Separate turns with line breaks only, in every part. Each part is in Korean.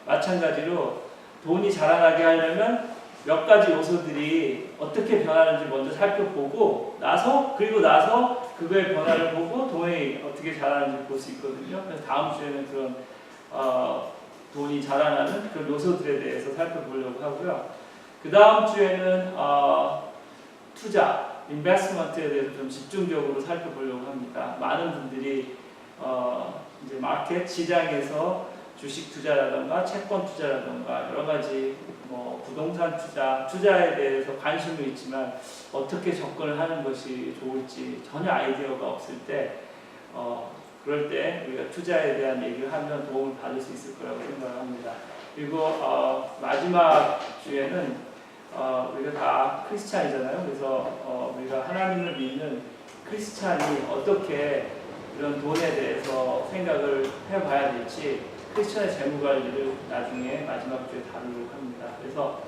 마찬가지로 돈이 자라나게 하려면 몇 가지 요소들이 어떻게 변하는지 먼저 살펴보고 그리고 나서 그거의 변화를 보고 돈이 어떻게 자라는지 볼 수 있거든요. 그래서 다음 주에는 그런 돈이 자라나는 그런 요소들에 대해서 살펴보려고 하고요. 그 다음 주에는 투자, 인베스트먼트에 대해서 좀 집중적으로 살펴보려고 합니다. 많은 분들이 이제 마켓 시장에서 주식 투자라든가 채권 투자라든가 여러 가지 뭐 부동산 투자에 대해서 관심도 있지만 어떻게 접근을 하는 것이 좋을지 전혀 아이디어가 없을 때 그럴 때 우리가 투자에 대한 얘기를 하면 도움을 받을 수 있을 거라고 생각합니다. 그리고 마지막 주에는 우리가 다 크리스찬이잖아요. 그래서 우리가 하나님을 믿는 크리스찬이 어떻게 이런 돈에 대해서 생각을 해봐야 될지 크리스천의 재무관리를 나중에 마지막 주에 다루려고 합니다. 그래서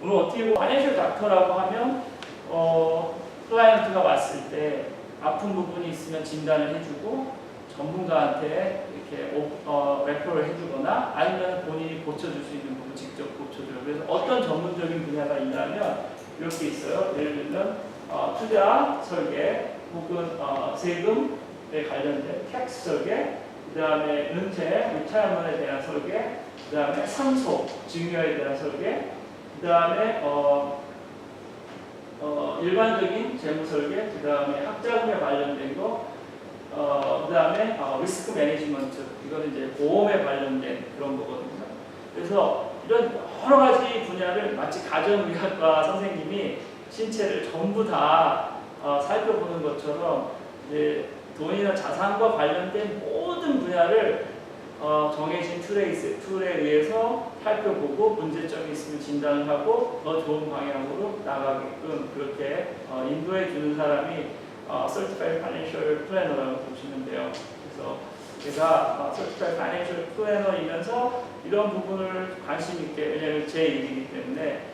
오늘 어떻게 보면 파이낸셜 닥터라고 하면 클라이언트가 왔을 때 아픈 부분이 있으면 진단을 해주고 전문가한테 이렇게 레퍼를 해주거나 아니면 본인이 고쳐줄 수 있는 부분 직접 고쳐줘요. 그래서 어떤 전문적인 분야가 있냐면 이렇게 있어요. 예를 들면 투자 설계 혹은 세금에 관련된 텍스 설계, 그 다음에 은퇴, 리타이어먼트에 대한 설계, 그 다음에 상속, 증여에 대한 설계, 그 다음에 일반적인 재무 설계, 그 다음에 학자금에 관련된 거, 그 다음에 리스크 매니지먼트, 이거는 이제 보험에 관련된 그런 거거든요. 그래서 이런 여러 가지 분야를 마치 가정의학과 선생님이 신체를 전부 다 살펴보는 것처럼 이제 돈이나 자산과 관련된 모든 분야를 정해진 툴에 의해서 살펴보고 문제점이 있으면 진단을 하고 더 좋은 방향으로 나가게끔 그렇게 인도해 주는 사람이 Certified Financial Planner라고 보시면 돼요. 그래서 제가 Certified Financial Planner이면서 이런 부분을 관심 있게, 왜냐하면 제 일이기 때문에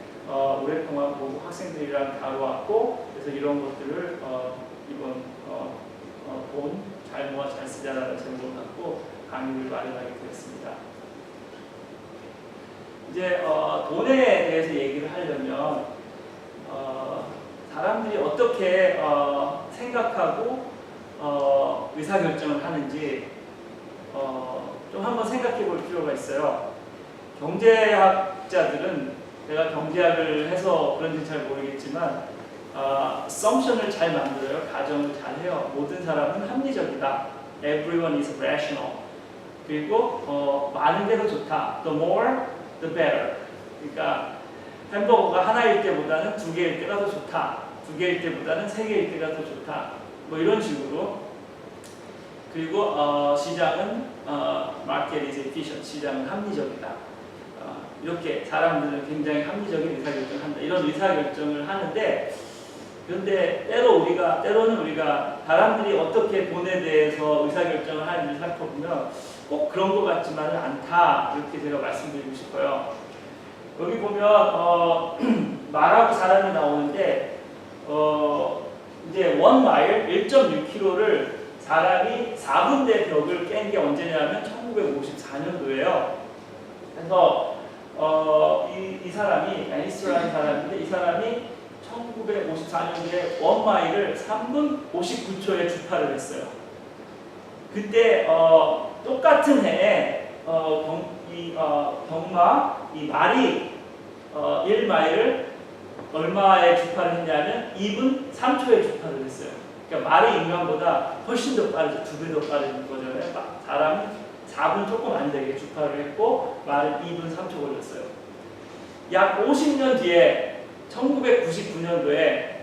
오랫동안 보고 학생들이랑 다뤄왔고, 그래서 이런 것들을 이번 돈 잘 모아 잘 쓰자라는 제목을 갖고 강의를 마련하게 되었습니다. 이제 돈에 대해서 얘기를 하려면 사람들이 어떻게 생각하고 의사결정을 하는지 좀 한번 생각해 볼 필요가 있어요. 경제학자들은, 제가 경제학을 해서 그런지 잘 모르겠지만 assumption을 잘 만들어요. 가정을 잘 해요. 모든 사람은 합리적이다. Everyone is rational. 그리고 많은 게 더 좋다. The more, the better. 그러니까 햄버거가 하나일 때보다는 두 개일 때가 더 좋다. 두 개일 때보다는 세 개일 때가 더 좋다. 뭐 이런 식으로. 그리고 시장은 market is efficient. 시장은 합리적이다. 이렇게 사람들은 굉장히 합리적인 의사결정을 한다. 이런 의사결정을 하는데, 그런데 때로는 우리가 사람들이 어떻게 돈에 대해서 의사결정을 하는지 살펴보면 꼭 그런 것 같지만은 않다. 이렇게 제가 말씀드리고 싶어요. 여기 보면 말하고 사람이 나오는데 이제 1마일 1.6km를 사람이 4분대 벽을 깬 게 언제냐면 1954년도예요. 그래서 이 사람이 애니스라는 사람인데, 이 사람이 1954년도에 1마일을 3분 59초에 주파를 했어요. 그때 똑같은 해에 이 말이 1마일을 얼마에 주파를 했냐면 2분 3초에 주파를 했어요. 그러니까 말이 인간보다 훨씬 더 빠르죠. 2배 더 빠른 거잖아요. 사람은 4분 조금 안 되게 주파를 했고 말은 2분 3초 걸렸어요. 약 50년 뒤에 1999년도에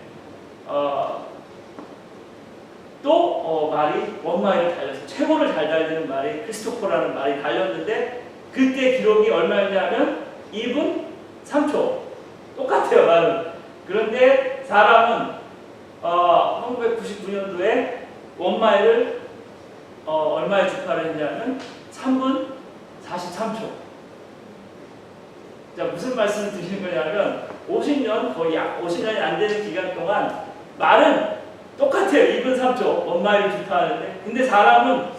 또 말이 1마일을 달렸어요. 최고를 잘 달리는 말이 크리스토퍼라는 말이 달렸는데, 그때 기록이 얼마였냐면 2분 3초. 똑같아요, 말은. 그런데 사람은 1999년도에 1마일을 얼마에 주파를 했냐면 3분 43초. 자, 무슨 말씀을 드리는 거냐면 50년, 거의 약 50년이 안 되는 기간 동안 말은 똑같아요. 2분 3초, 1마일을 주파하는데, 근데 사람은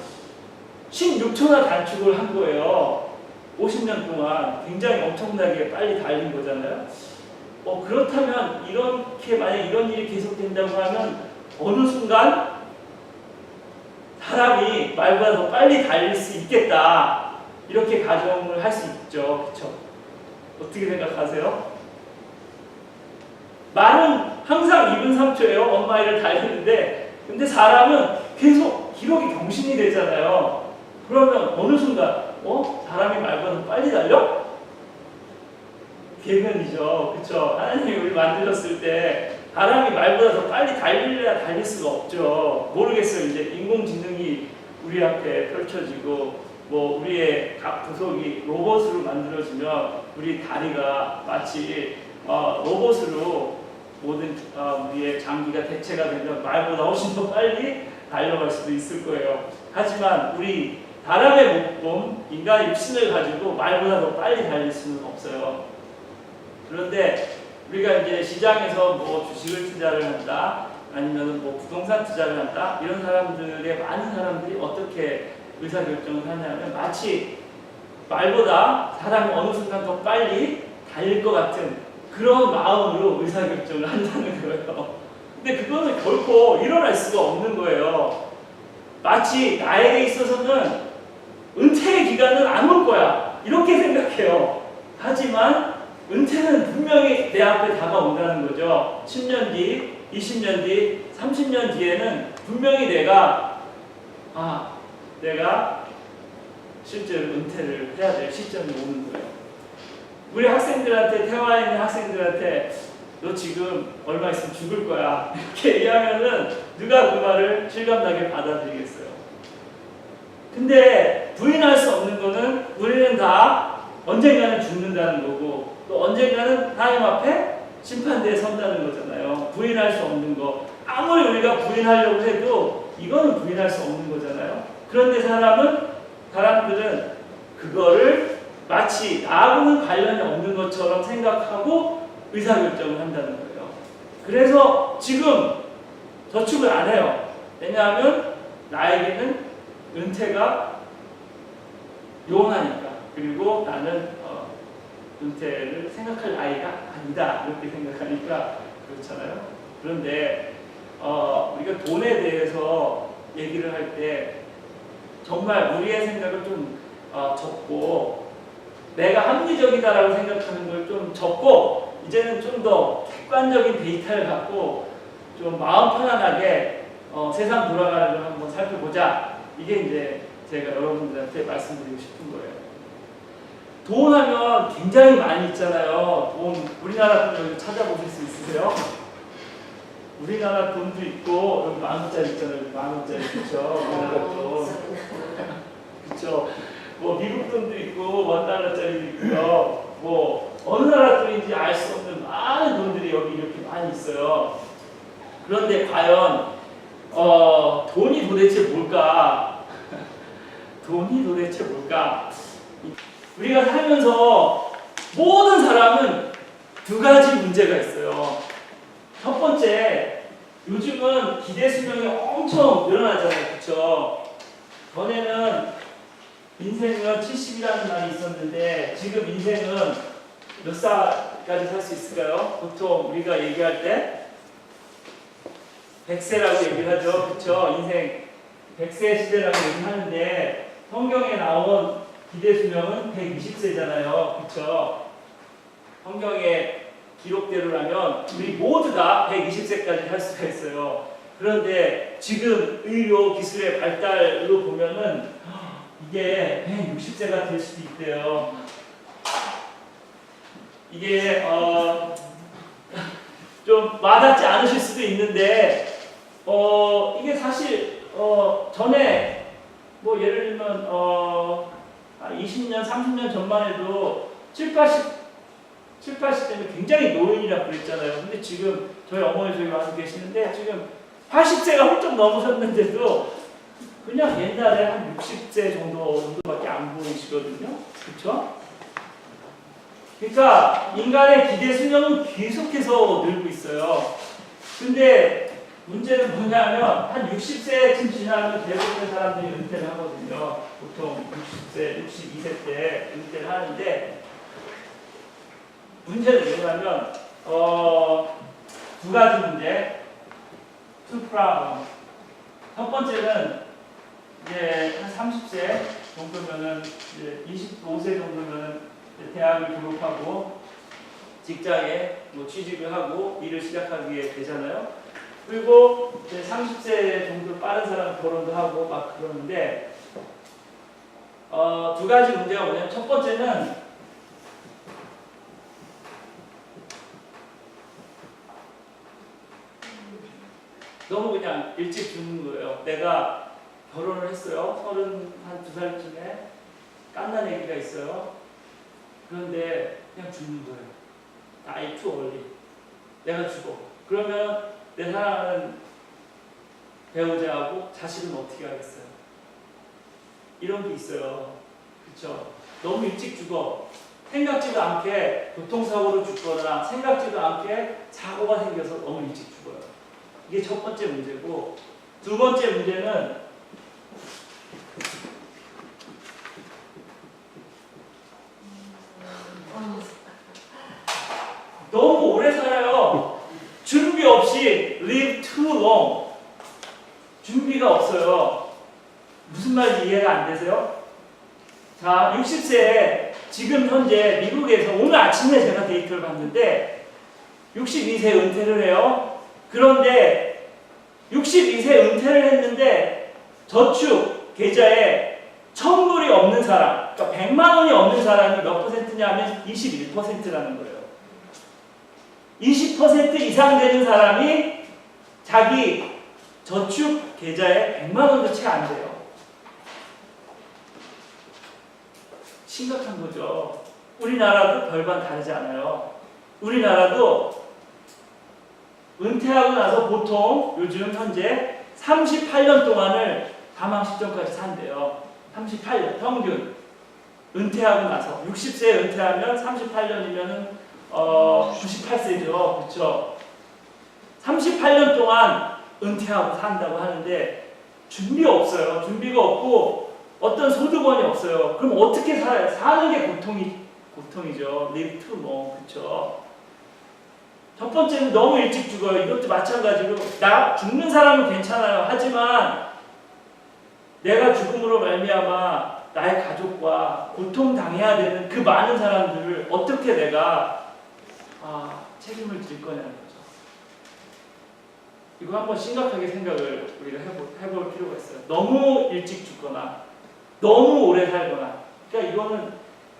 16초나 단축을 한 거예요. 50년 동안 굉장히 엄청나게 빨리 달린 거잖아요. 그렇다면 이렇게 만약 이런 일이 계속된다고 하면 어느 순간 사람이 말보다 더 빨리 달릴 수 있겠다. 이렇게 가정을 할 수 있죠. 그렇죠? 어떻게 생각하세요? 말은 항상 2분 3초예요. 엄마이를 달리는데 근데 사람은 계속 기록이 경신이 되잖아요. 그러면 어느 순간 사람이 말보다 더 빨리 달려? 개면이죠. 그렇죠? 하나님이 우리 만드셨을 때 사람이 말보다 더 빨리 달리려야 달릴 수가 없죠. 모르겠어요. 이제 인공지능이 우리 앞에 펼쳐지고 뭐 우리의 각 부속이 로봇으로 만들어지면 우리 다리가 마치 로봇으로 모든 우리의 장기가 대체가 되면 말보다 훨씬 더 빨리 달려갈 수도 있을 거예요. 하지만 우리 사람의 몸, 인간의 육신을 가지고 말보다 더 빨리 달릴 수는 없어요. 그런데 우리가 이제 시장에서 뭐 주식을 투자를 한다, 아니면 뭐 부동산 투자를 한다, 이런 사람들의 많은 사람들이 어떻게 의사결정을 하냐면 마치 말보다 사람이 어느 순간 더 빨리 달릴 것 같은 그런 마음으로 의사결정을 한다는 거예요. 근데 그거는 결코 일어날 수가 없는 거예요. 마치 나에게 있어서는 은퇴의 기간은 안 올 거야. 이렇게 생각해요. 하지만 은퇴는 분명히 내 앞에 다가온다는 거죠. 10년 뒤, 20년 뒤, 30년 뒤에는 분명히 내가 실제로 은퇴를 해야 될 시점이 오는 거예요. 우리 학생들한테, 태화에 있는 학생들한테 너 지금 얼마 있으면 죽을 거야. 이렇게 얘기하면은 누가 그 말을 실감나게 받아들이겠어요. 근데 부인할 수 없는 거는 우리는 다 언젠가는 죽는다는 거고 또 언젠가는 하나님 앞에 심판대에 선다는 거잖아요. 부인할 수 없는 거. 아무리 우리가 부인하려고 해도 이거는 부인할 수 없는 거잖아요. 그런데 사람들은 그거를 마치 나하고는 관련이 없는 것처럼 생각하고 의사결정을 한다는 거예요. 그래서 지금 저축을 안 해요. 왜냐하면 나에게는 은퇴가 요원하니까. 그리고 나는 은퇴를 생각할 나이가 아니다. 이렇게 생각하니까 그렇잖아요. 그런데 우리가 돈에 대해서 얘기를 할 때 정말 우리의 생각을 좀 접고 내가 합리적이다라고 생각하는 걸 좀 접고 이제는 좀 더 객관적인 데이터를 갖고 좀 마음 편안하게 세상 돌아가는 걸 한번 살펴보자. 이게 이제 제가 여러분들한테 말씀드리고 싶은 거예요. 돈 하면 굉장히 많이 있잖아요. 돈, 우리나라 돈 여기 찾아보실 수 있으세요? 우리나라 돈도 있고 여기 10,000원짜리 있잖아요. 10,000원짜리 그렇죠? 우리나라 돈. 그렇죠? 뭐 미국 돈도 있고 $1달러짜리도 있고요. 뭐 어느 나라 돈인지 알 수 없는 많은 돈들이 여기 이렇게 많이 있어요. 그런데 과연 돈이 도대체 뭘까? 돈이 도대체 뭘까? 우리가 살면서 모든 사람은 두 가지 문제가 있어요. 첫 번째, 요즘은 기대 수명이 엄청 늘어나잖아요. 그렇죠? 전에는 인생은 70이라는 말이 있었는데 지금 인생은 몇 살까지 살 수 있을까요? 보통 우리가 얘기할 때 100세라고 얘기를 하죠. 그렇죠? 인생 100세 시대라고 얘기하는데 성경에 나온 기대 수명은 120세잖아요. 그렇죠? 성경의 기록대로라면 우리 모두 다 120세까지 할 수가 있어요. 그런데 지금 의료 기술의 발달로 보면은 이게 160세가 될 수도 있대요. 이게 좀 와닿지 않으실 수도 있는데 이게 사실 전에 뭐 예를 들면 20년, 30년 전만 해도 70, 80대면 굉장히 노인이라고 그랬잖아요. 근데 지금 저희 어머니 저기 와서 계시는데 지금 80세가 훌쩍 넘으셨는데도 그냥 옛날에 한 60세 정도밖에 안 보이시거든요. 그렇죠? 그러니까 인간의 기대 수명은 계속해서 늘고 있어요. 근데 문제는 뭐냐면 한 60세쯤 지나면 대부분의 사람들이 은퇴를 하거든요. 보통 60세, 62세 때 은퇴를 하는데 문제는 뭐냐면 두 가지 문제, two problem. 첫 번째는 이제 한 30세 정도면은 이제 25세 정도면은 대학을 졸업하고 직장에 뭐 취직을 하고 일을 시작하게 되잖아요. 그리고 이제 30세 정도 빠른 사람 결혼도 하고 막 그러는데 두 가지 문제가 뭐냐면 첫 번째는 너무 그냥 일찍 죽는 거예요. 내가 결혼을 했어요. 32살쯤에 깐난 애기가 있어요. 그런데 그냥 죽는 거예요. Die too early. 내가 죽어. 그러면 내 사랑하는 배우자하고 자식은 어떻게 하겠어요? 이런 게 있어요. 그쵸? 너무 일찍 죽어. 생각지도 않게 교통사고로 죽거나 생각지도 않게 사고가 생겨서 너무 일찍 죽어요. 이게 첫 번째 문제고, 두 번째 문제는 너무 오래 살아요. 준비 없이 live too long. 준비가 없어요. 무슨 말인지 이해가 안 되세요? 자, 60세에 지금 현재 미국에서 오늘 아침에 제가 데이터를 봤는데 62세 은퇴를 해요. 그런데 62세 은퇴를 했는데 저축 계좌에 1,000불이 없는 사람, 그러니까 100만 원이 없는 사람이 몇 퍼센트냐면 21%라는 거예요. 20% 이상 되는 사람이 자기 저축 계좌에 100만 원도 채 안 돼요. 심각한 거죠. 우리나라도 별반 다르지 않아요. 우리나라도 은퇴하고 나서 보통 요즘 현재 38년 동안을 사망 시점까지 산대요. 38년 평균. 은퇴하고 나서 60세에 은퇴하면 38년이면은 98세죠. 그렇죠? 38년 동안 은퇴하고 산다고 하는데 준비가 없어요. 준비가 없고 어떤 소득원이 없어요. 그럼 어떻게 살아요? 사는 게 고통이죠. live too long. 그렇죠? 첫 번째는 너무 일찍 죽어요. 이것도 마찬가지로 나 죽는 사람은 괜찮아요. 하지만 내가 죽음으로 말미암아 나의 가족과 고통당해야 되는 그 많은 사람들을 어떻게 내가 책임을 질 거냐는 거죠. 이거 한번 심각하게 생각을 우리가 해볼 필요가 있어요. 너무 일찍 죽거나 너무 오래 살거나, 그러니까 이거는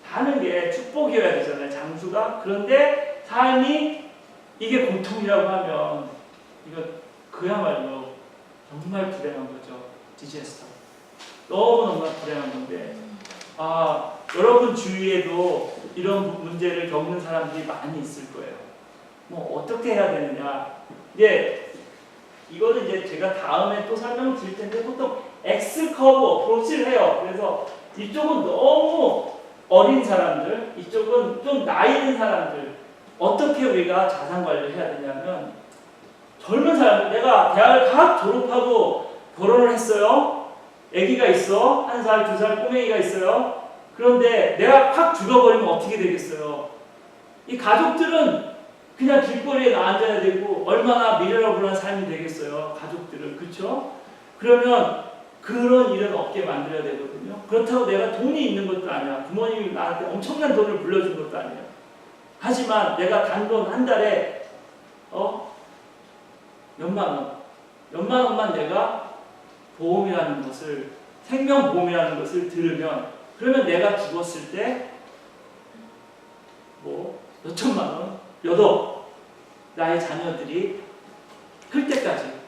사는 게 축복이어야 되잖아요. 장수가. 그런데 삶이 이게 고통이라고 하면 이거 그야말로 정말 불행한 거죠. 디제스터. 너무너무 불행한 건데 여러분 주위에도 이런 문제를 겪는 사람들이 많이 있을 거예요. 뭐 어떻게 해야 되느냐. 이거는 이제 제가 다음에 또 설명을 드릴 텐데 보통 X커브 어프로치를 해요. 그래서 이쪽은 너무 어린 사람들, 이쪽은 좀 나이 든 사람들 어떻게 우리가 자산 관리를 해야 되냐면 젊은 사람들, 내가 대학을 각 졸업하고 결혼을 했어요. 아기가 있어. 1살, 2살 꼬맹이가 있어요. 그런데 내가 확 죽어버리면 어떻게 되겠어요? 이 가족들은 그냥 길거리에 앉아야 되고 얼마나 미래러블한 삶이 되겠어요. 가족들은. 그렇죠? 그러면 그런 일은 없게 만들어야 되거든요. 그렇다고 내가 돈이 있는 것도 아니야. 부모님이 나한테 엄청난 돈을 불려준 것도 아니에요. 하지만 내가 단돈 한 달에 몇만 원만 내가 보험이라는 것을, 생명보험이라는 것을 들으면, 그러면 내가 죽었을 때 뭐 몇천만 원, 나의 자녀들이 클 때까지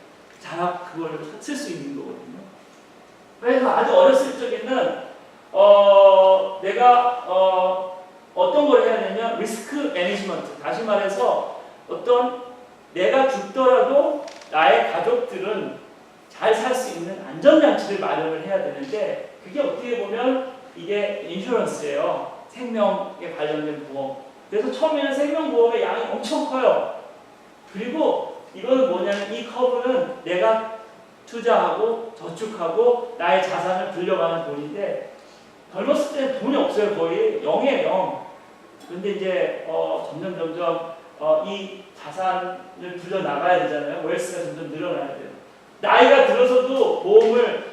그걸 쓸 수 있는 거거든요. 그래서 아주 어렸을 적에는 내가 어떤 걸 해야 되냐면 리스크 매니지먼트, 다시 말해서 내가 죽더라도 나의 가족들은 잘 살 수 있는 안전장치를 마련을 해야 되는데, 그게 어떻게 보면 이게 인슈런스예요. 생명에 관련된 보험. 그래서 처음에는 생명보험의 양이 엄청 커요. 그리고 이거는 뭐냐면 이 커브는 내가 투자하고 저축하고 나의 자산을 불려가는 돈인데 젊었을 때는 돈이 없어요. 거의 0이에요. 0. 근데 이제 점점 이 자산을 불려 나가야 되잖아요. 웰스가 점점 늘어나야 돼요. 나이가 들어서도 보험을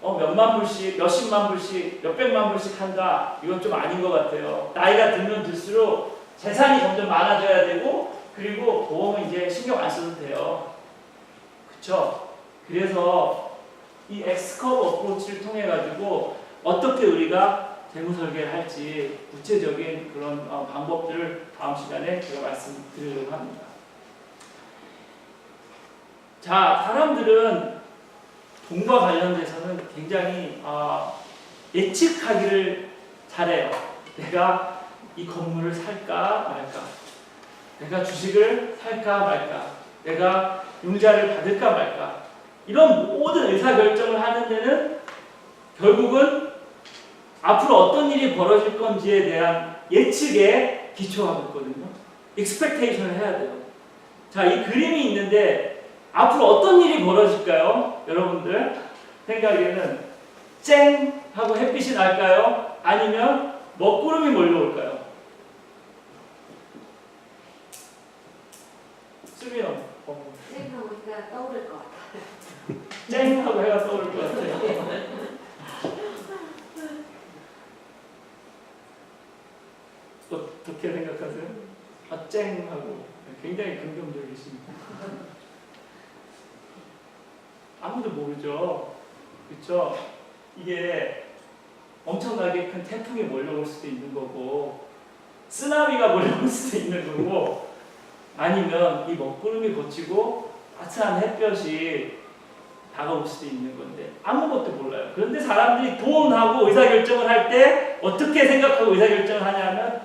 몇만 불씩, 몇십만 불씩, 몇백만 불씩 한다. 이건 좀 아닌 것 같아요. 나이가 들면 들수록 재산이 점점 많아져야 되고 그리고 보험은 이제 신경 안 써도 돼요. 그쵸? 그래서 이 X커브 어프로치를 통해 가지고 어떻게 우리가 재무 설계를 할지 구체적인 그런 방법들을 다음 시간에 제가 말씀드리려고 합니다. 자, 사람들은 돈과 관련돼서는 굉장히 예측하기를 잘해요. 내가 이 건물을 살까 말까, 내가 주식을 살까 말까, 내가 융자를 받을까 말까, 이런 모든 의사결정을 하는 데는 결국은 앞으로 어떤 일이 벌어질 건지에 대한 예측에 기초하고 있거든요. expectation을 해야 돼요. 자, 이 그림이 있는데 앞으로 어떤 일이 벌어질까요? 여러분들 생각에는 쨍 하고 햇빛이 날까요? 아니면 먹구름이 몰려올까요? 수미형
쨍하고 해가 떠오를 것 같아요.
쨍 하고 해가 떠오를 것 같아요. 어떻게 생각하세요? 쨍 하고 굉장히 긍정적이십니다. 아무도 모르죠. 그렇죠? 이게 엄청나게 큰 태풍이 몰려올 수도 있는 거고 쓰나미가 몰려올 수도 있는 거고 아니면 이 먹구름이 걷히고 따뜻한 햇볕이 다가올 수도 있는 건데 아무것도 몰라요. 그런데 사람들이 돈하고 의사결정을 할 때 어떻게 생각하고 의사결정을 하냐면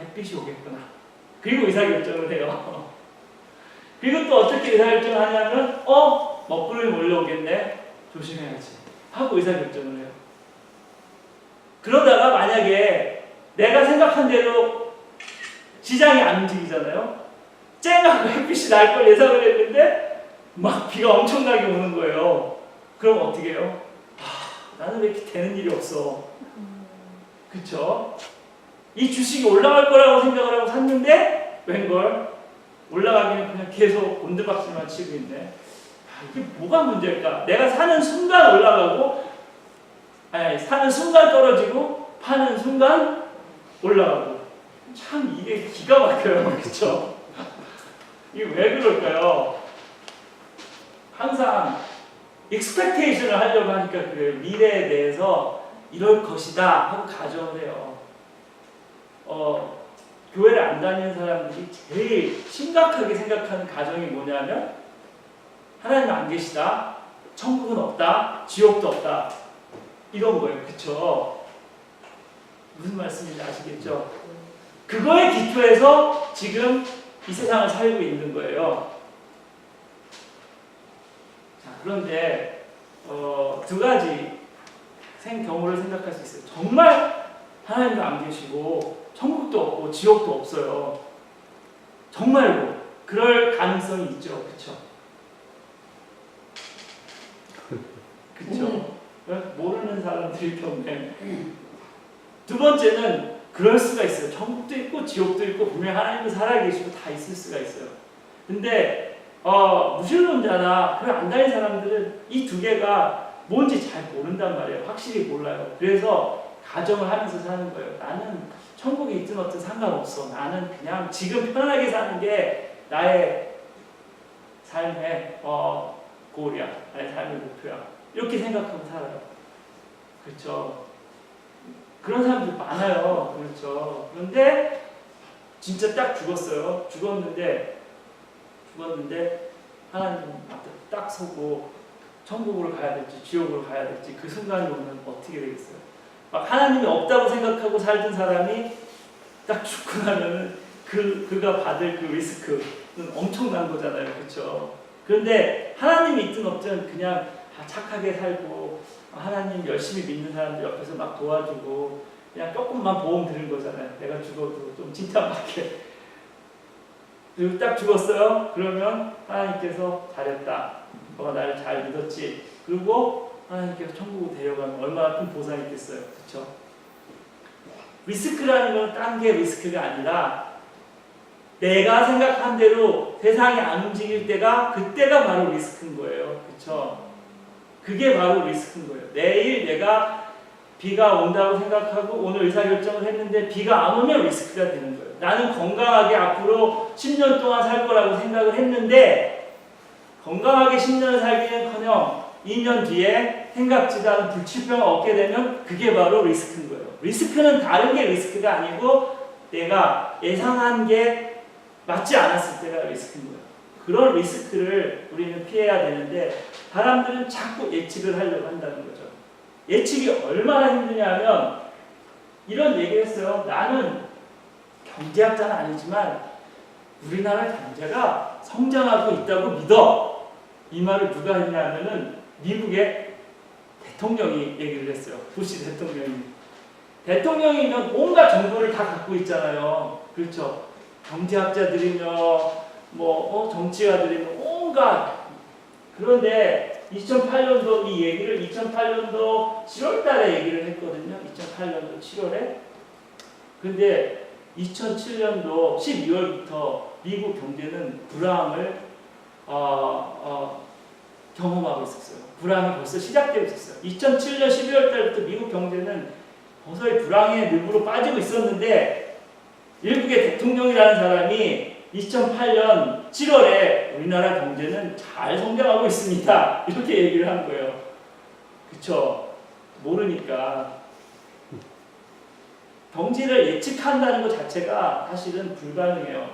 햇빛이 오겠구나. 그리고 의사결정을 해요. 그리고 또 어떻게 의사결정을 하냐면 먹구름이 몰려오겠네. 조심해야지. 하고 의사결정을 해요. 그러다가 만약에 내가 생각한 대로 시장이 안 움직이잖아요. 쨍하고 햇빛이 날 걸 예상을 했는데 막 비가 엄청나게 오는 거예요. 그럼 어떻게 해요? 나는 왜 이렇게 되는 일이 없어. 그쵸? 이 주식이 올라갈 거라고 생각을 하고 샀는데 웬걸 올라가기는 그냥 계속 곤두박질만 치고 있네. 이게 뭐가 문제일까? 내가 사는 순간 올라가고 사는 순간 떨어지고 파는 순간 올라가고 참 이게 기가 막혀요. 그쵸? 이게 왜 그럴까요? 항상 expectation을 하려고 하니까 그래요. 미래에 대해서 이럴 것이다 하고 가정을 해요. 교회를 안 다니는 사람들이 제일 심각하게 생각하는 가정이 뭐냐면 하나님 안 계시다, 천국은 없다, 지옥도 없다 이런 거예요. 그쵸? 무슨 말씀인지 아시겠죠? 그거에 기초해서 지금 이 세상을 살고 있는 거예요. 자, 그런데 두 가지 경우를 생각할 수 있어요. 정말 하나님도 안 계시고 천국도 없고 지옥도 없어요. 정말로 그럴 가능성이 있죠. 그쵸? 그쵸? 모르는 사람들이 경우에 두 번째는 그럴 수가 있어요. 천국도 있고 지옥도 있고 분명히 하나님도 살아계시고 다 있을 수가 있어요. 근데 무신론자나 그걸 안 다닌 사람들은 이 두 개가 뭔지 잘 모른단 말이에요. 확실히 몰라요. 그래서 가정을 하면서 사는 거예요. 나는 천국에 있든 어든 상관없어. 나는 그냥 지금 편하게 사는 게 나의 삶의 고울이야. 나의 삶의 목표야. 이렇게 생각하고 살아요. 그렇죠? 그런 사람들 많아요. 그렇죠? 그런데 진짜 딱 죽었어요. 죽었는데 하나님 앞에 딱 서고 천국으로 가야 될지 지옥으로 가야 될지 그 순간이 오면 어떻게 되겠어요? 막 하나님이 없다고 생각하고 살던 사람이 딱 죽고 나면은 그가 받을 그 리스크는 엄청난 거잖아요. 그렇죠? 그런데 하나님이 있든 없든 그냥 착하게 살고 하나님 열심히 믿는 사람들 옆에서 막 도와주고 그냥 조금만 보험 드는 거잖아요. 내가 죽어도 좀 칭찬받게. 그리고 딱 죽었어요. 그러면 하나님께서 잘했다. 너가 나를 잘 믿었지. 그리고 하나님께서 천국으로 데려가면 얼마나 큰 보상이 있겠어요. 그렇죠? 리스크라는 건 딴 게 리스크가 아니라 내가 생각한 대로 세상이 안 움직일 때가 그때가 바로 리스크인 거예요. 그렇죠? 그게 바로 리스크인 거예요. 내일 내가 비가 온다고 생각하고 오늘 의사결정을 했는데 비가 안 오면 리스크가 되는 거예요. 나는 건강하게 앞으로 10년 동안 살 거라고 생각을 했는데 건강하게 10년을 살기는커녕 2년 뒤에 생각지도 않은 불치병을 얻게 되면 그게 바로 리스크인 거예요. 리스크는 다른 게 리스크가 아니고 내가 예상한 게 맞지 않았을 때가 리스크인 거예요. 그런 리스크를 우리는 피해야 되는데 사람들은 자꾸 예측을 하려고 한다는 거죠. 예측이 얼마나 힘드냐면 이런 얘기를 했어요. 나는 경제학자는 아니지만 우리나라 경제가 성장하고 있다고 믿어. 이 말을 누가 했냐면은 미국의 대통령이 얘기를 했어요. 부시 대통령이. 대통령이면 온갖 정보를 다 갖고 있잖아요. 그렇죠? 경제학자들이며 정치가들이며 온갖. 그런데 2008년도 이 얘기를 2008년도 7월 달에 얘기를 했거든요. 2008년도 7월에. 근데 2007년도 12월부터 미국 경제는 불황을 경험하고 있었어요. 불황이 벌써 시작되고 있었어요. 2007년 12월 달부터 미국 경제는 서서히 불황의 늪으로 빠지고 있었는데 일국의 대통령이라는 사람이 2008년 7월에 우리나라 경제는 잘 성장하고 있습니다. 이렇게 얘기를 한 거예요. 그쵸? 모르니까. 경제를 예측한다는 것 자체가 사실은 불가능해요.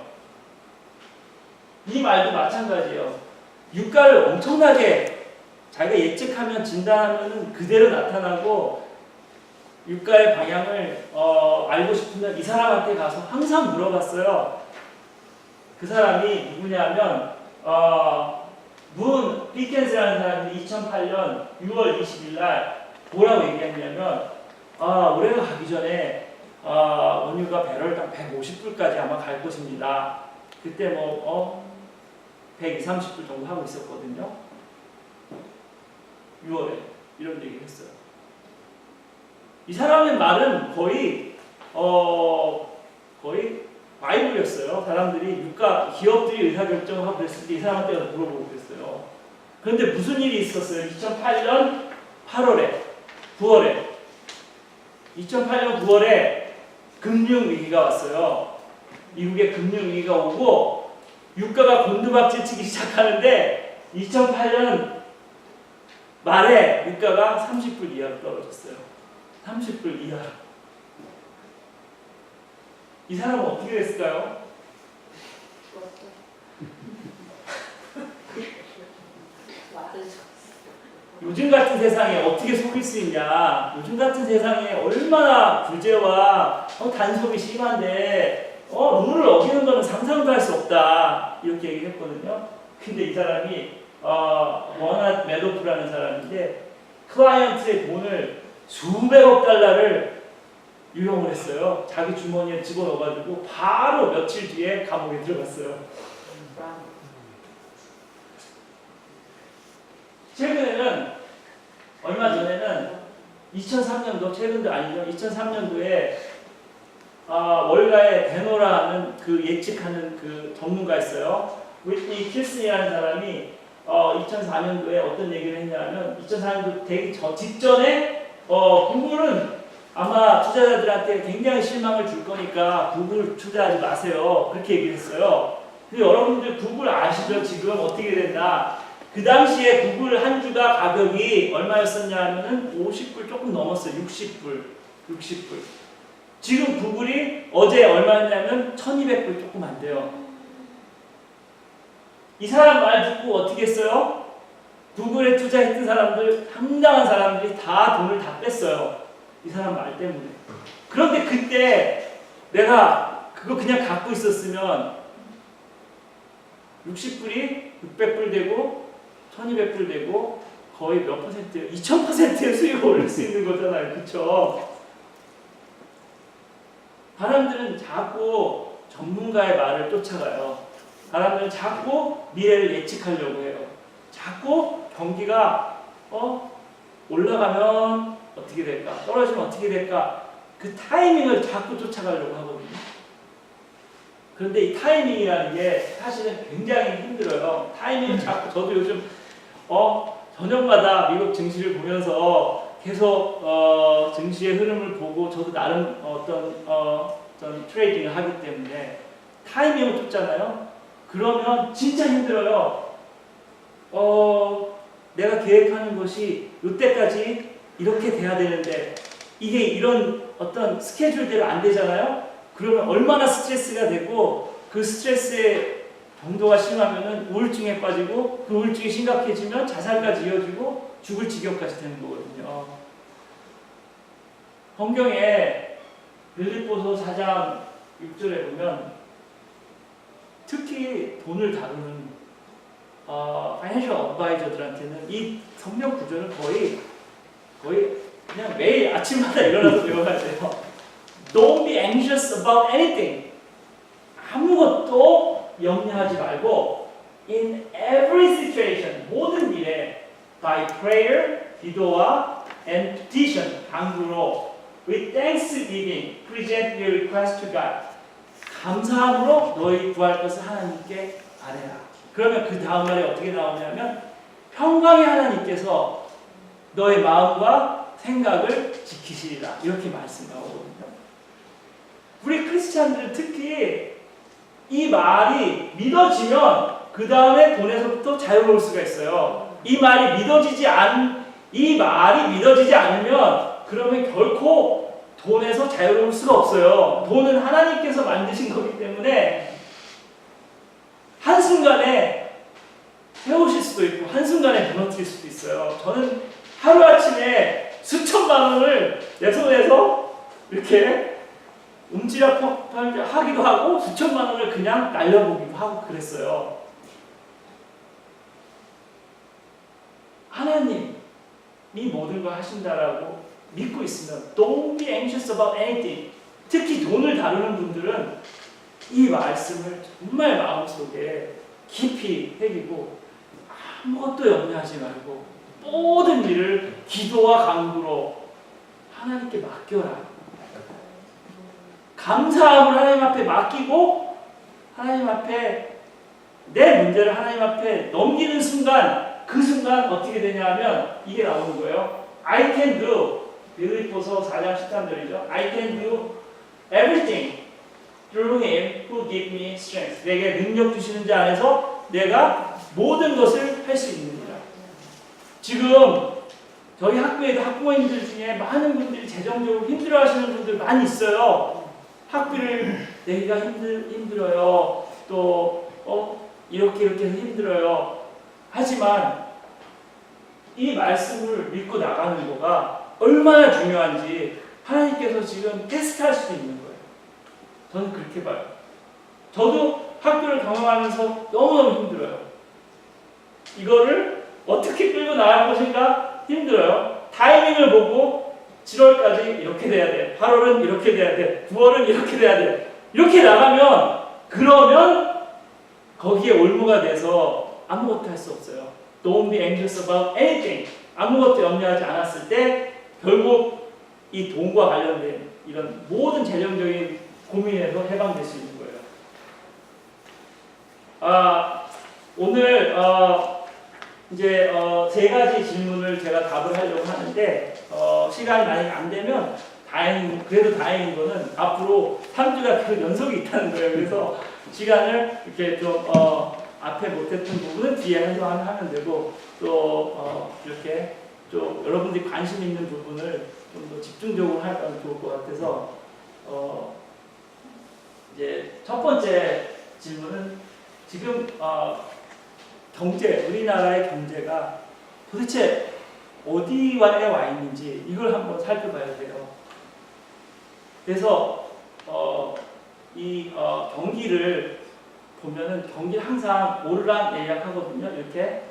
이 말도 마찬가지예요. 유가를 엄청나게 자기가 예측하면 진단하면 그대로 나타나고 유가의 방향을 알고 싶으면 이 사람한테 가서 항상 물어봤어요. 그 사람이 누구냐면 문 피켄스라는 사람이 2008년 6월 20일 날 뭐라고 얘기했냐면 올해가 가기 전에 원유가 배럴당 150불까지 아마 갈 것입니다. 그때 120, 30불 정도 하고 있었거든요. 6월에 이런 얘기를 했어요. 이 사람의 말은 거의 바이블이었어요. 사람들이 기업들이 의사결정을 하고 그랬을 때 이 사람한테 물어보고 그랬어요. 그런데 무슨 일이 있었어요? 2008년 8월에 9월에 2008년 9월에 금융위기가 왔어요. 미국의 금융위기가 오고 유가가 곤두박질 치기 시작하는데 2008년 말에 유가가 30불 이하로 떨어졌어요. 30불 이하. 이 사람은 어떻게 됐을까요? 요즘 같은 세상에 어떻게 속일 수 있냐? 요즘 같은 세상에 얼마나 부재와 단속이 심한데 룰을 어기는 것은 상상도 할 수 없다. 이렇게 얘기했거든요. 근데 이 사람이 워낙 매도프라는 사람인데 클라이언트의 돈을 수백억 달러를 유용을 했어요. 자기 주머니에 집어넣어가지고 바로 며칠 뒤에 감옥에 들어갔어요. 최근에는 얼마 전에는 2003년도 최근도 아니죠. 2003년도에 월가의 데노라는 그 예측하는 그 전문가 있어요. 위트니 킬슨이라는 사람이 2004년도에 어떤 얘기를 했냐면 2004년도 되기 직전에 구글은 아마 투자자들한테 굉장히 실망을 줄 거니까 구글 투자하지 마세요. 그렇게 얘기를 했어요. 근데 여러분들 구글 아시죠? 지금 어떻게 됐나? 그 당시에 구글 한 주가 가격이 얼마였었냐 하면은 50불 조금 넘었어요. 60불. 지금 구글이 어제 얼마였냐면 1200불 조금 안 돼요. 이 사람 말 듣고 어떻게 했어요? 구글에 투자했던 사람들, 상당한 사람들이 다 돈을 다 뺐어요. 이 사람 말 때문에. 그런데 그때 내가 그거 그냥 갖고 있었으면 60불이 600불 되고 1200불 되고 거의 몇 퍼센트예요? 2000%의 수익을 올릴 수 있는 거잖아요. 그쵸? 사람들은 자꾸 전문가의 말을 쫓아가요. 사람들은 자꾸 미래를 예측하려고 해요. 자꾸 경기가 올라가면 어떻게 될까? 떨어지면 어떻게 될까? 그 타이밍을 자꾸 쫓아가려고 하거든요. 그런데 이 타이밍이라는 게 사실은 굉장히 힘들어요. 타이밍을 자꾸 저도 요즘 저녁마다 미국 증시를 보면서 계속 증시의 흐름을 보고 저도 나름 어떤 트레이딩을 하기 때문에 타이밍을 쫓잖아요. 그러면 진짜 힘들어요. 내가 계획하는 것이 이때까지 이렇게 돼야 되는데 이게 이런 어떤 스케줄대로 안 되잖아요. 그러면 얼마나 스트레스가 되고 그 스트레스의 정도가 심하면은 우울증에 빠지고 그 우울증이 심각해지면 자살까지 이어지고 죽을 지경까지 되는 거거든요. 성경에 빌립보서 4장 6절에 보면 특히 돈을 다루는 파이낸셜 어드바이저들한테는 이 성경 구절은 거의 그냥 매일 아침마다 일어나서 배워야 돼요. Don't be anxious about anything. 아무것도 염려하지 말고 in every situation, 모든 일에 by prayer, 기도와 and petition, 간구로 with thanksgiving, present your request to God. 감사함으로 너희 구할 것을 하나님께 아뢰라. 그러면 그 다음 말에 어떻게 나오냐면 평강의 하나님께서 너의 마음과 생각을 지키시리라. 이렇게 말씀 나오거든요. 우리 크리스찬들은 특히 이 말이 믿어지면 그 다음에 돈에서부터 자유로울 수가 있어요. 이 말이 믿어지지 않으면 그러면 결코 돈에서 자유로울 수가 없어요. 돈은 하나님께서 만드신 거기 때문에 한순간에 세우실 수도 있고 한순간에 무너뜨릴 수도 있어요. 저는 하루아침에 수천만 원을 내 손에서 이렇게 움찔하기도 하고 수천만 원을 그냥 날려보기도 하고 그랬어요. 하나님이 모든 걸 하신다라고 믿고 있으면 Don't be anxious about anything. 특히 돈을 다루는 분들은 이 말씀을 정말 마음속에 깊이 새기고 아무것도 염려하지 말고 모든 일을 기도와 간구로 하나님께 맡겨라. 감사함을 하나님 앞에 맡기고 하나님 앞에 내 문제를 하나님 앞에 넘기는 순간 그 순간 어떻게 되냐 하면 이게 나오는 거예요. I can do 빌립보서 4장 13절이죠. I can do everything through him who gives me strength. 내게 능력 주시는 자 안에서 내가 모든 것을 할 수 있느니라. 지금 저희 학교에도 학부모님들 중에 많은 분들이 재정적으로 힘들어하시는 분들 많이 있어요. 학비를 내기가 힘들어요. 또 이렇게 힘들어요. 하지만 이 말씀을 믿고 나가는 거가 얼마나 중요한지 하나님께서 지금 테스트할 수도 있는 거예요. 저는 그렇게 봐요. 저도 학교를 경험하면서 너무너무 힘들어요. 이거를 어떻게 끌고 나갈 것인가 힘들어요. 타이밍을 보고 7월까지 이렇게 돼야 돼. 8월은 이렇게 돼야 돼. 9월은 이렇게 돼야 돼. 이렇게 나가면 그러면 거기에 올무가 돼서 아무것도 할 수 없어요. Don't be anxious about anything. 아무것도 염려하지 않았을 때 결국 이 돈과 관련된 이런 모든 재정적인 고민에서 해방될 수 있는 거예요. 오늘 이제 세 가지 질문을 제가 답을 하려고 하는데 시간이 많이 안 되면 그래도 다행인 거는 앞으로 3주가 계속 연속이 있다는 거예요. 그래서 시간을 이렇게 좀 앞에 못했던 부분은 뒤에 하면 되고 또 이렇게 좀 여러분들이 관심 있는 부분을 좀 더 집중적으로 하면 좋을 것 같아서 이제 첫 번째 질문은 지금 우리나라의 경제가 도대체 어디에 와 있는지 이걸 한번 살펴봐야 돼요. 그래서 이 경기를 보면은 경기는 항상 오르락 내리락 하거든요. 이렇게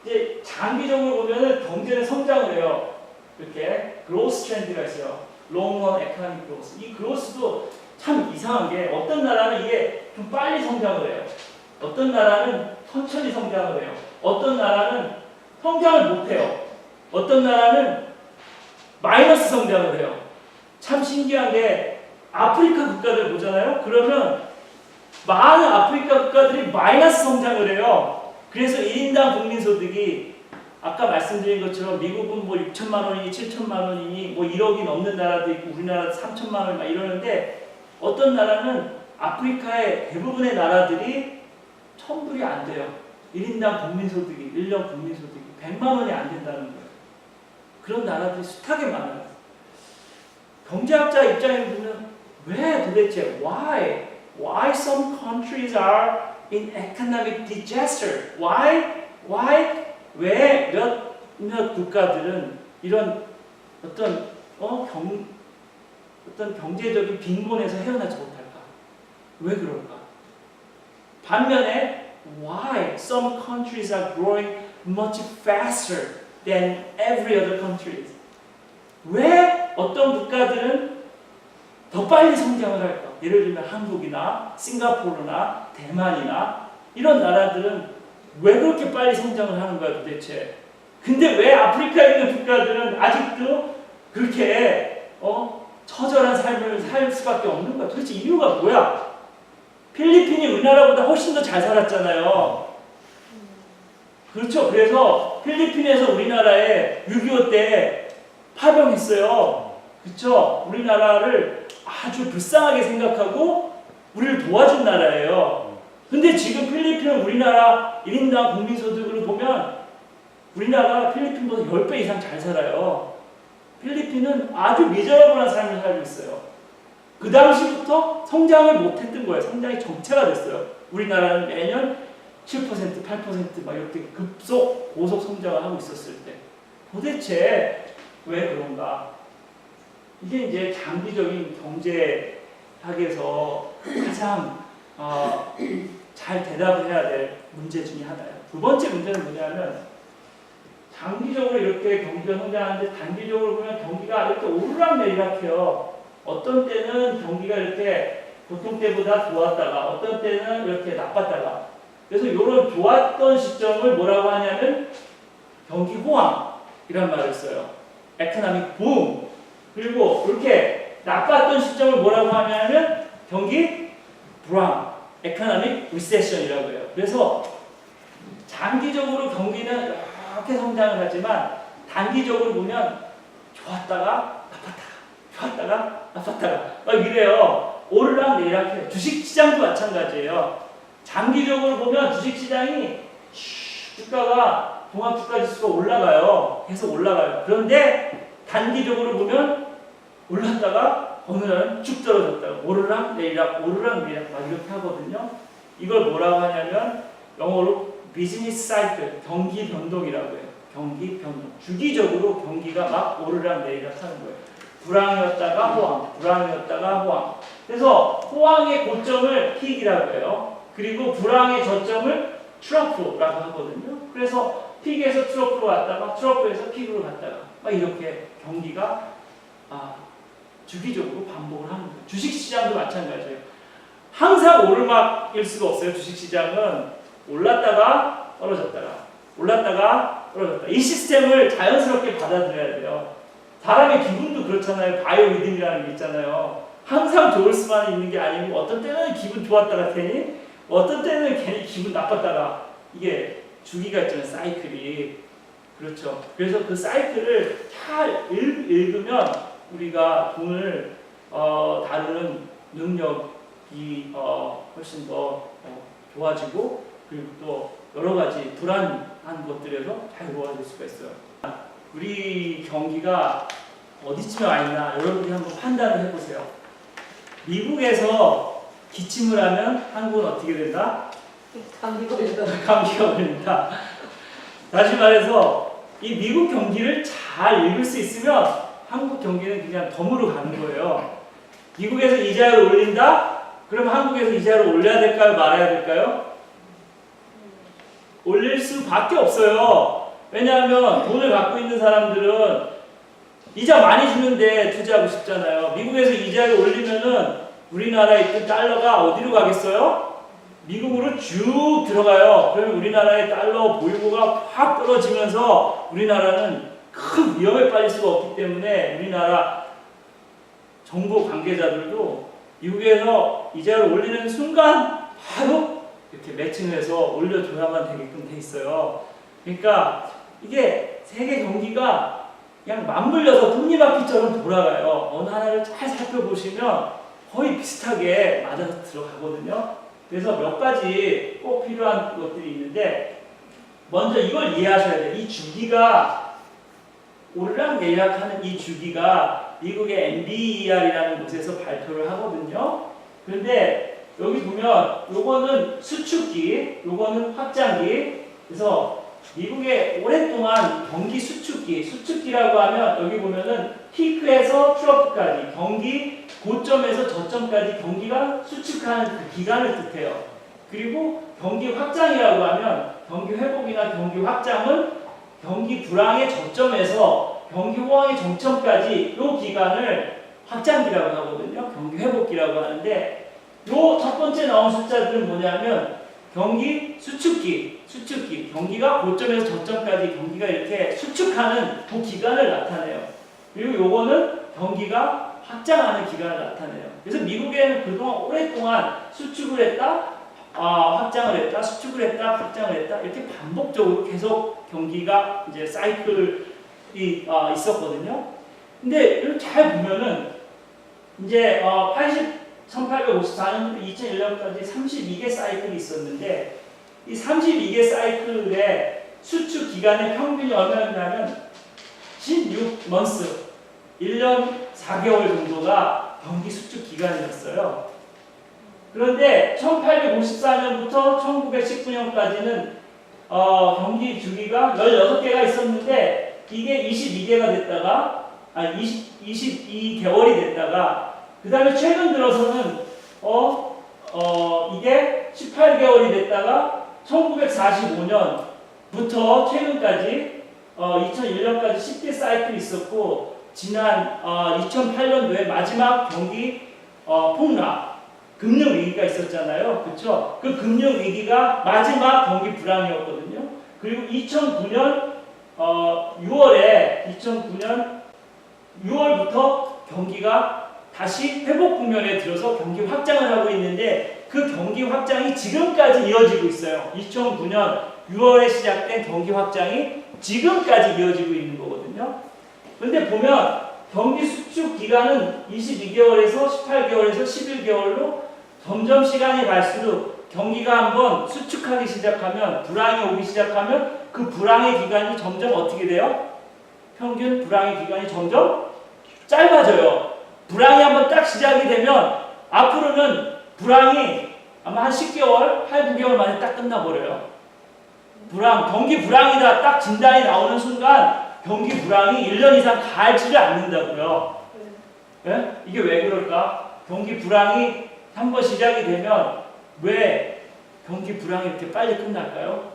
이제 장기적으로 보면은 경제는 성장을 해요. 이렇게 growth 트렌드가 있어요. long run economic growth. 이 growth도 참 이상한 게 어떤 나라는 이게 좀 빨리 성장을 해요. 어떤 나라는 천천히 성장을 해요. 어떤 나라는 성장을 못해요. 어떤 나라는 마이너스 성장을 해요. 참 신기한 게 아프리카 국가들 보잖아요. 그러면 많은 아프리카 국가들이 마이너스 성장을 해요. 그래서 1인당 국민소득이 아까 말씀드린 것처럼 미국은 뭐 6천만 원이니 7천만 원이니 뭐 1억이 넘는 나라도 있고 우리나라 3천만 원 막 이러는데 어떤 나라는 아프리카의 대부분의 나라들이 1,000불이 안 돼요. 1인당 국민소득이 1년 국민소득이 100만 원이 안 된다는 거예요. 그런 나라들이 숱하게 많아요. 경제학자 입장에서 보면 왜 도대체 why some countries are in economic disaster? why 왜 몇몇 국가들은 이런 어떤 어떤 경제적인 빈곤에서 헤어나지 못할까? 왜 그럴까? 반면에 why some countries are growing much faster than every other countries? 왜 어떤 국가들은 더 빨리 성장을 할까? 예를 들면 한국이나 싱가포르나 대만이나 이런 나라들은 왜 그렇게 빨리 성장을 하는 거야 도대체? 근데 왜 아프리카에 있는 국가들은 아직도 그렇게 처절한 삶을 살 수밖에 없는 거야? 도대체 이유가 뭐야? 필리핀이 우리나라보다 훨씬 더 잘 살았잖아요. 그렇죠. 그래서 필리핀에서 우리나라에 6.25 때 파병했어요. 그렇죠. 우리나라를 아주 불쌍하게 생각하고 우리를 도와준 나라예요. 근데 지금 필리핀은 우리나라 1인당 국민소득으로 보면 우리나라 필리핀보다 10배 이상 잘 살아요. 필리핀은 아주 미저러블한 삶을 살고 있어요. 그 당시부터 성장을 못했던 거예요. 성장이 정체가 됐어요. 우리나라는 매년 7%, 8% 막 이렇게 고속 성장을 하고 있었을 때 도대체 왜 그런가? 이게 이제 장기적인 경제학에서 가장 잘 대답을 해야 될 문제 중에 하나예요. 두 번째 문제는 뭐냐면 장기적으로 이렇게 경기가 성장하는데 단기적으로 보면 경기가 이렇게 오르락내리락해요. 어떤 때는 경기가 이렇게 보통 때보다 좋았다가 어떤 때는 이렇게 나빴다가 그래서 이런 좋았던 시점을 뭐라고 하냐면 경기 호황이란 말을 써요. 에코노믹 붐. 그리고 이렇게 나빴던 시점을 뭐라고 하냐면 경기 불황, 에코노믹 리세션이라고 해요. 그래서 장기적으로 경기는 이렇게 성장을 하지만 단기적으로 보면 좋았다가 나빴다가 막 이래요. 오르락내리락해요. 주식시장도 마찬가지예요. 장기적으로 보면 주식시장이 주가가 종합주가지수가 올라가요. 계속 올라가요. 그런데 단기적으로 보면 올랐다가 어느 날은 쭉 떨어졌다가 오르락내리락 막 이렇게 하거든요. 이걸 뭐라고 하냐면 영어로 비즈니스 사이클, 경기 변동이라고 해요. 경기 변동. 주기적으로 경기가 막 오르락내리락 하는 거예요. 불황이었다가 호황, 불황이었다가 호황. 그래서 호황의 고점을 픽이라고 해요. 그리고 불황의 저점을 트러프라고 하거든요. 그래서 픽에서 트러프로 갔다가 트러프에서 픽으로 갔다가 막 이렇게 경기가 주기적으로 반복을 하는 거예요. 주식시장도 마찬가지예요. 항상 오르막일 수가 없어요. 주식시장은 올랐다가 떨어졌다가 올랐다가 떨어졌다가 이 시스템을 자연스럽게 받아들여야 돼요. 사람의 기분도 그렇잖아요. 바이오 리듬이라는 게 있잖아요. 항상 좋을 수만 있는 게 아니고 어떤 때는 기분 좋았다가 괜히 어떤 때는 괜히 기분 나빴다가 이게 주기가 있잖아요. 사이클이. 그렇죠. 그래서 그 사이클을 잘 읽으면 우리가 돈을 다루는 능력이 훨씬 더 좋아지고 그리고 또 여러 가지 불안한 것들에서 잘 모아질 수가 있어요. 우리 경기가 어디쯤에 와 있나 여러분이 한번 판단을 해보세요. 미국에서 기침을 하면 한국은 어떻게 된다? 감기가 걸린다. 다시 말해서 이 미국 경기를 잘 읽을 수 있으면 한국 경기는 그냥 덤으로 가는 거예요. 미국에서 이자율을 올린다? 그럼 한국에서 이자율을 올려야 될까요? 말아야 될까요? 올릴 수밖에 없어요. 왜냐하면 돈을 갖고 있는 사람들은 이자 많이 주는데 투자하고 싶잖아요. 미국에서 이자를 올리면은 우리나라에 있던 달러가 어디로 가겠어요? 미국으로 쭉 들어가요. 그러면 우리나라의 달러 보유고가 확 떨어지면서 우리나라는 큰 위험에 빠질 수가 없기 때문에 우리나라 정부 관계자들도 미국에서 이자를 올리는 순간 바로 이렇게 매칭해서 올려줘야만 되게끔 돼 있어요. 그러니까 이게 세계 경기가 그냥 맞물려서 톱니바퀴처럼 돌아가요. 어느 하나를 잘 살펴보시면 거의 비슷하게 맞아서 들어가거든요. 그래서 몇 가지 꼭 필요한 것들이 있는데 먼저 이걸 이해하셔야 돼요. 이 주기가 오르락내리락하는 이 주기가 미국의 NBER이라는 곳에서 발표를 하거든요. 그런데 여기 보면 요거는 수축기, 요거는 확장기. 그래서 미국의 오랫동안 경기 수축기라고 하면 여기 보면은 피크에서 트러프까지 경기 고점에서 저점까지 경기가 수축하는 그 기간을 뜻해요. 그리고 경기 확장이라고 하면 경기 회복이나 경기 확장은 경기 불황의 저점에서 경기 호황의 정점까지 이 기간을 확장기라고 하거든요. 경기 회복기라고 하는데 요 첫 번째 나온 숫자들은 뭐냐면 경기 수축기, 경기가 고점에서 저점까지 경기가 이렇게 수축하는 그 기간을 나타내요. 그리고 요거는 경기가 확장하는 기간을 나타내요. 그래서 미국에는 그동안 오랫동안 수축을 했다, 확장을 했다, 수축을 했다, 확장을 했다 이렇게 반복적으로 계속 경기가 이제 사이클이 있었거든요. 근데 이걸 잘 보면은 이제 1854년부터 2001년까지 32개 사이클이 있었는데 이 32개 사이클의 수축 기간의 평균이 얼마였냐면 16months 1년 4개월 정도가 경기 수축 기간이었어요. 그런데 1854년부터 1919년까지는 경기 주기가 16개가 있었는데 이게 22개가 됐다가 22개월이 됐다가 그 다음에 최근 들어서는 이게 18개월이 됐다가 1945년부터 최근까지 2001년까지 10개 사이클이 있었고 지난 2008년도에 마지막 경기 폭락 금융위기가 있었잖아요. 그렇죠? 그 금융위기가 마지막 경기 불황이었거든요. 그리고 2009년 6월부터 경기가 다시 회복 국면에 들어서 경기 확장을 하고 있는데 그 경기 확장이 지금까지 이어지고 있어요. 2009년 6월에 시작된 경기 확장이 지금까지 이어지고 있는 거거든요. 그런데 보면 경기 수축 기간은 22개월에서 18개월에서 11개월로 점점 시간이 갈수록 경기가 한번 수축하기 시작하면 불황이 오기 시작하면 그 불황의 기간이 점점 어떻게 돼요? 평균 불황의 기간이 점점 짧아져요. 불황이 한번 딱 시작이 되면 앞으로는 불황이 아마 한 10개월, 8, 9개월 만에 딱 끝나버려요. 경기 불황이다 딱 진단이 나오는 순간 경기 불황이 1년 이상 가지를 않는다고요. 네? 이게 왜 그럴까? 경기 불황이 한번 시작이 되면 왜 경기 불황이 이렇게 빨리 끝날까요?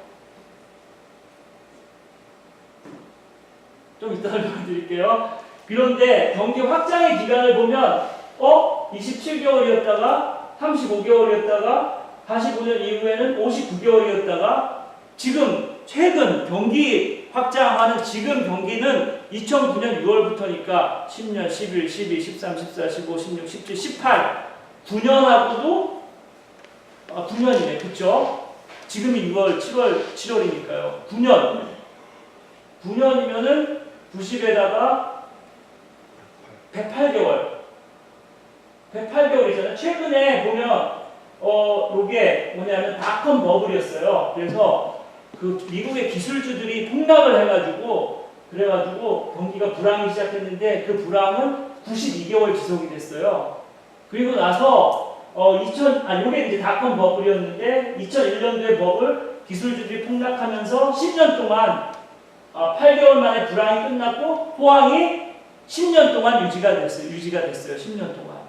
좀 이따 설명드릴게요. 그런데 경기 확장의 기간을 보면 27개월이었다가 35개월이었다가 45년 이후에는 59개월이었다가 지금 최근 경기 확장하는 지금 경기는 2009년 6월부터니까 10년, 11, 12, 13, 14, 15, 16, 17, 18 9년하고도 9년이네. 그쵸? 지금이 6월, 7월이니까요. 9년이면은 90에다가 108개월이잖아요. 최근에 보면 요게 뭐냐면 닷컴 버블이었어요. 그래서 그 미국의 기술주들이 폭락을 해가지고 그래가지고 경기가 불황이 시작했는데 그 불황은 92개월 지속이 됐어요. 그리고 나서 요게 이제 닷컴 버블이었는데 2001년도에 버블 기술주들이 폭락하면서 10년 동안 8개월 만에 불황이 끝났고 호황이 10년 동안 유지가 됐어요. 10년 동안.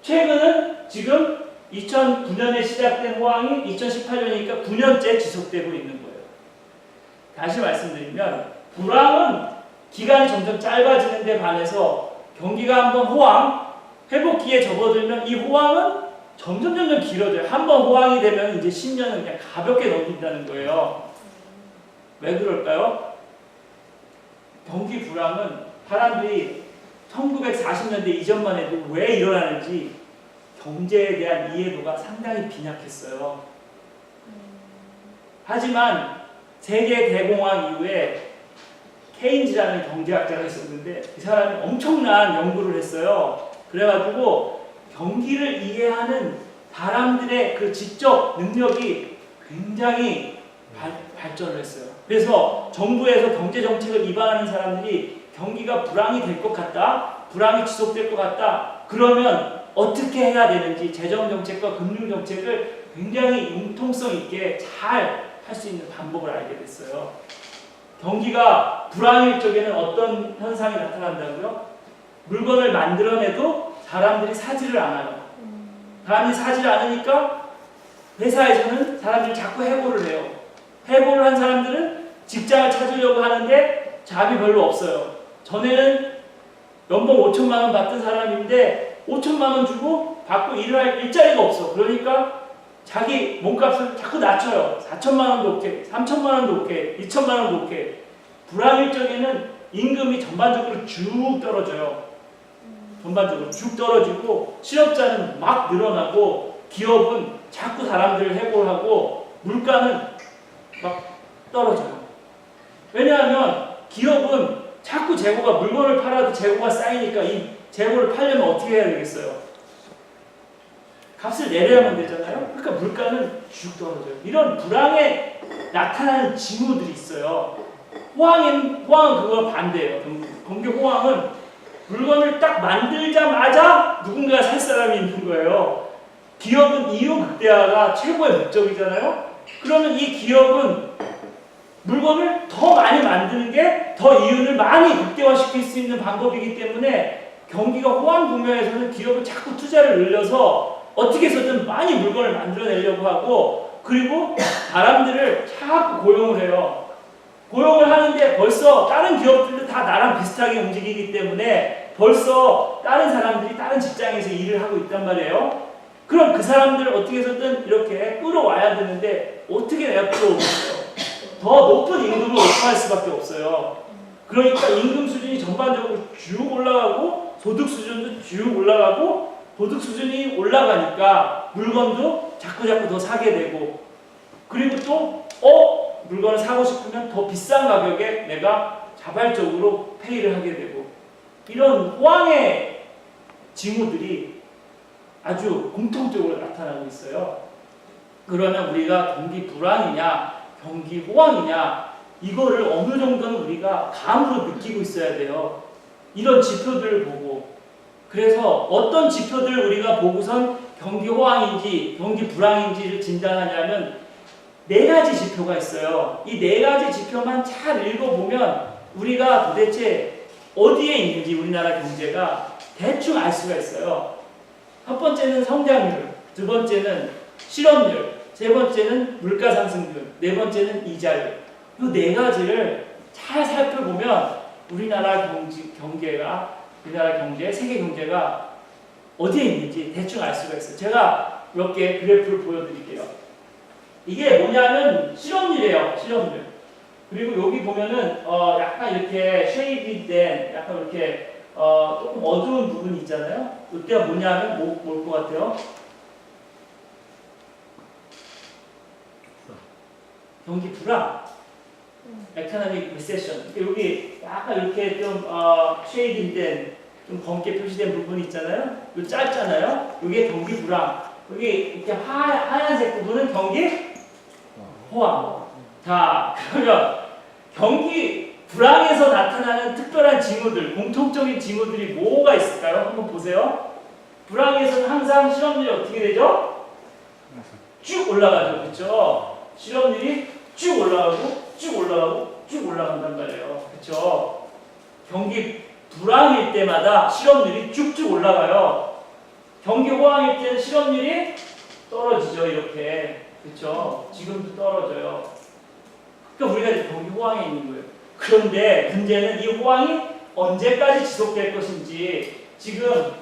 최근은 지금 2009년에 시작된 호황이 2018년이니까 9년째 지속되고 있는 거예요. 다시 말씀드리면 불황은 기간이 점점 짧아지는 데 반해서 경기가 한번 호황, 회복기에 접어들면 이 호황은 점점 길어져요. 한번 호황이 되면 이제 10년은 그냥 가볍게 넘긴다는 거예요. 왜 그럴까요? 경기 불황은 사람들이 1940년대 이전만 해도 왜 일어나는지 경제에 대한 이해도가 상당히 빈약했어요. 하지만 세계 대공황 이후에 케인즈라는 경제학자가 있었는데 이 사람이 엄청난 연구를 했어요. 그래가지고 경기를 이해하는 사람들의 그 지적 능력이 굉장히 발전을 했어요. 그래서 정부에서 경제 정책을 위반하는 사람들이 경기가 불황이 될 것 같다, 불황이 지속될 것 같다, 그러면 어떻게 해야 되는지 재정 정책과 금융 정책을 굉장히 융통성 있게 잘 할 수 있는 방법을 알게 됐어요. 경기가 불황일 적에는 어떤 현상이 나타난다고요? 물건을 만들어내도 사람들이 사지를 않아요. 사람들이 사지를 않으니까 회사에서는 사람들이 자꾸 해고를 해요. 해고를 한 사람들은 직장을 찾으려고 하는데 잡이 별로 없어요. 전에는 연봉 5천만 원 받던 사람인데 5천만 원 주고 받고 일을 할 일자리가 없어. 그러니까 자기 몸값을 자꾸 낮춰요. 4천만 원도 오케이, 3천만 원도 오케이, 2천만 원도 오케이. 불황일 적에는 임금이 전반적으로 쭉 떨어져요. 전반적으로 쭉 떨어지고 실업자는 막 늘어나고 기업은 자꾸 사람들을 해고하고 물가는 막 떨어져요. 왜냐하면 기업은 자꾸 재고가 물건을 팔아도 재고가 쌓이니까 이 재고를 팔려면 어떻게 해야 되겠어요? 값을 내려야만 되잖아요. 그러니까 물가는 쭉 떨어져요. 이런 불황에 나타나는 징후들이 있어요. 호황은 그거 반대예요. 경기 호황은 물건을 딱 만들자마자 누군가 살 사람이 있는 거예요. 기업은 이윤 극대화가 최고의 목적이잖아요. 그러면 이 기업은 물건을 더 많이 만드는 게 더 이윤을 많이 극대화시킬 수 있는 방법이기 때문에 경기가 호황 국면에서는 기업은 자꾸 투자를 늘려서 어떻게 해서든 많이 물건을 만들어내려고 하고 그리고 사람들을 자꾸 고용을 해요. 고용을 하는데 벌써 다른 기업들도 다 나랑 비슷하게 움직이기 때문에 벌써 다른 사람들이 다른 직장에서 일을 하고 있단 말이에요. 그럼 그 사람들을 어떻게 해서든 이렇게 끌어와야 되는데 어떻게 내가 끌어오겠어요? 더 높은 임금을 오파할 수밖에 없어요. 그러니까 임금 수준이 전반적으로 쭉 올라가고 소득 수준도 쭉 올라가고 소득 수준이 올라가니까 물건도 자꾸 더 사게 되고 그리고 또 물건을 사고 싶으면 더 비싼 가격에 내가 자발적으로 페이를 하게 되고 이런 호황의 징후들이 아주 공통적으로 나타나고 있어요. 그러면 우리가 경기 불황이냐 경기 호황이냐 이거를 어느 정도는 우리가 감으로 느끼고 있어야 돼요. 이런 지표들을 보고 그래서 어떤 지표들을 우리가 보고선 경기 호황인지 경기 불황인지를 진단하냐면 4가지 지표가 있어요. 이 4가지 지표만 잘 읽어보면 우리가 도대체 어디에 있는지 우리나라 경제가 대충 알 수가 있어요. 첫 번째는 성장률, 두 번째는 실업률, 세 번째는 물가 상승률, 네 번째는 이자율. 이 4가지를 잘 살펴보면 우리나라 우리나라 경제, 세계 경제가 어디에 있는지 대충 알 수가 있어요. 제가 몇 개 그래프를 보여드릴게요. 이게 뭐냐면 실업률이에요. 실업률. 그리고 여기 보면은 약간 이렇게 쉐이드된 약간 이렇게 조금 어두운 부분이 있잖아요. 이때가 뭐냐면 뭘 것 같아요? 경기 불황. 에코노믹 리세션. 여기 약간 이렇게 좀 쉐이딩된 좀 검게 표시된 부분이 있잖아요. 이 짧잖아요. 이게 경기 불황. 여기 이렇게 하얀색 부분은 경기 호황. 자, 그러면 경기 불황에서 나타나는 특별한 징후들, 공통적인 징후들이 뭐가 있을까요? 한번 보세요. 불황에서는 항상 실업률이 어떻게 되죠? 쭉 올라가죠. 그렇죠? 실업률이 쭉 올라가고 쭉 올라가고 쭉 올라간단 말이에요. 그렇죠? 경기 불황일 때마다 실업률이 쭉쭉 올라가요. 경기 호황일 때는 실업률이 떨어지죠. 이렇게. 그렇죠? 지금도 떨어져요. 그러니까 우리가 이제 경기 호황에 있는 거예요. 그런데 문제는 이 호황이 언제까지 지속될 것인지 지금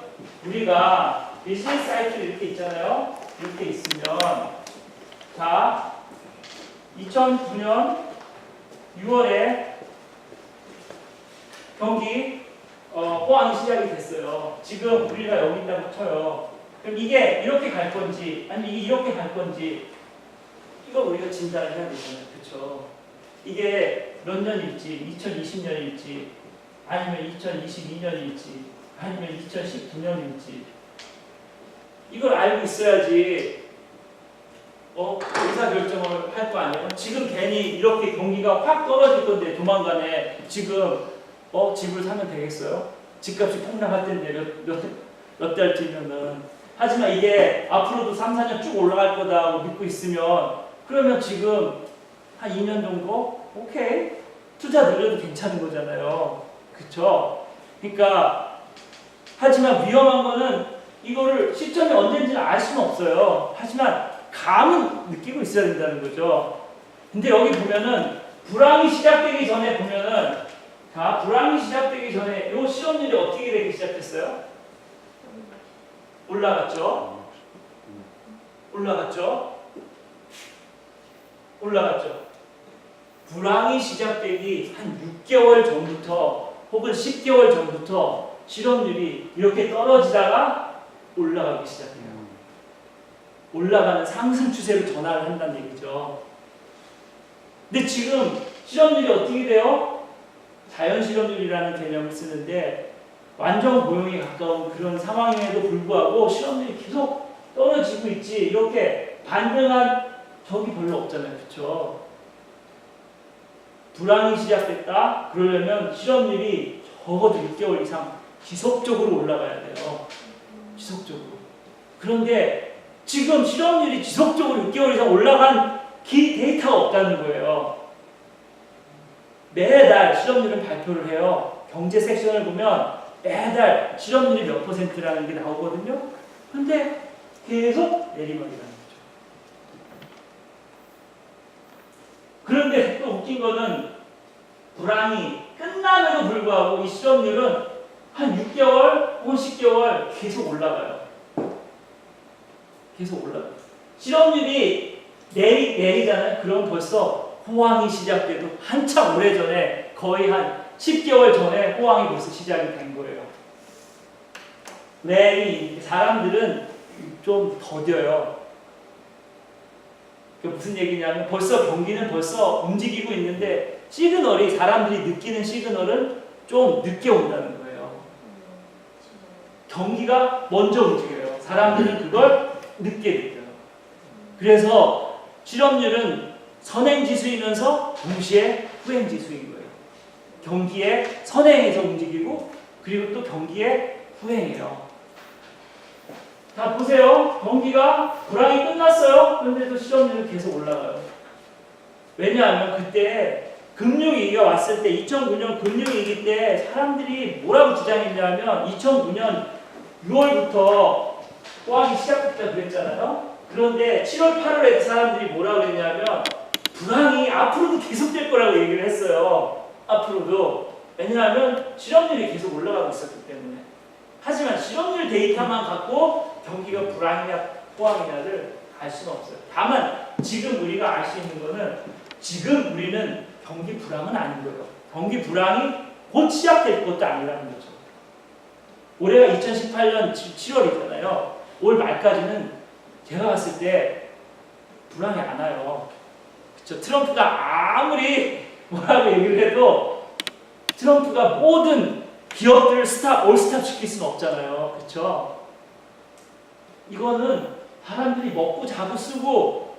우리가 비즈니스 사이클 이렇게 있잖아요. 이렇게 있으면 자 2009년 6월에 경기 호황이 시작이 됐어요. 지금 우리가 여기 있다고 쳐요. 그럼 이게 이렇게 갈 건지 아니면 이게 이렇게 갈 건지 이거 우리가 진단을 해야 되잖아요. 그렇죠? 이게 몇 년일지 2020년일지 아니면 2022년일지 아니면 2019년일지 이걸 알고 있어야지 의사결정을 할 거 아니에요. 지금 괜히 이렇게 경기가 확 떨어질 건데 조만간에 지금 집을 사면 되겠어요? 집값이 폭락할 텐데 몇 달쯤이면은. 하지만 이게 앞으로도 3, 4년 쭉 올라갈 거다고 믿고 있으면 그러면 지금 한 2년 정도? 오케이. 투자 늘려도 괜찮은 거잖아요. 그쵸? 그러니까 하지만 위험한 거는 이거를 시점이 언제인지는 알 수는 없어요. 하지만 감은 느끼고 있어야 된다는 거죠. 근데 여기 보면은 불황이 시작되기 전에 보면은 자, 불황이 시작되기 전에 이 실업률이 어떻게 되기 시작했어요? 올라갔죠? 올라갔죠? 올라갔죠? 불황이 시작되기 한 6개월 전부터 혹은 10개월 전부터 실업률이 이렇게 떨어지다가 올라가기 시작해요. 올라가는 상승 추세로 전환을 한다는 얘기죠. 근데 지금 실업률이 어떻게 돼요? 자연 실업률이라는 개념을 쓰는데 완전 고용에 가까운 그런 상황임에도 불구하고 실업률이 계속 떨어지고 있지 이렇게 반등한 적이 별로 없잖아요. 그렇죠? 불황이 시작됐다. 그러려면 실업률이 적어도 6개월 이상 지속적으로 올라가야 돼요. 지속적으로. 그런데 지금 실업률이 지속적으로 6개월 이상 올라간 데이터가 없다는 거예요. 매달 실업률은 발표를 해요. 경제 섹션을 보면 매달 실업률이 몇 %라는 게 나오거든요. 근데 계속 내리막이라는 거죠. 그런데 또 웃긴 거는 불황이 끝남에도 불구하고 이 실업률은 한 6개월 혹은 10개월 계속 올라가요. 계속 올라가요. 실업률이 내리잖아요. 그럼 벌써 호황이 시작돼도 한참 오래전에 거의 한 10개월 전에 호황이 벌써 시작이 된 거예요. 이 사람들은 좀 더뎌요. 그 무슨 얘기냐면 벌써 경기는 벌써 움직이고 있는데 시그널이 사람들이 느끼는 시그널은 좀 늦게 온다는 거예요. 경기가 먼저 움직여요. 사람들은 그걸 늦게 느껴요. 그래서 실업률은 선행지수이면서 동시에 후행지수인 거예요. 경기에 선행해서 움직이고 그리고 또 경기에 후행해요. 자 보세요. 경기가 불황이 끝났어요. 그런데도 실업률은 계속 올라가요. 왜냐하면 그때 금융위기가 왔을 때 2009년 금융위기 때 사람들이 뭐라고 주장했냐면 2009년 6월부터 호황이 시작됐다 그랬잖아요. 그런데 7월 8월에 사람들이 뭐라고 했냐면 불황이 앞으로도 계속될 거라고 얘기를 했어요. 앞으로도. 왜냐하면 실업률이 계속 올라가고 있었기 때문에. 하지만 실업률 데이터만 갖고 경기가 불황이냐 호황이냐를 알 수는 없어요. 다만 지금 우리가 알 수 있는 거는 지금 우리는 경기 불황은 아닌 거예요. 경기 불황이 곧 시작될 것도 아니라는 거죠. 올해가 2018년 7월이잖아요. 올 말까지는 제가 봤을 때 불황이 안 와요. 그쵸? 트럼프가 아무리 뭐라고 얘기를 해도 트럼프가 모든 기업들을 올스탑 시킬 수는 없잖아요. 그쵸? 이거는 사람들이 먹고 자고 쓰고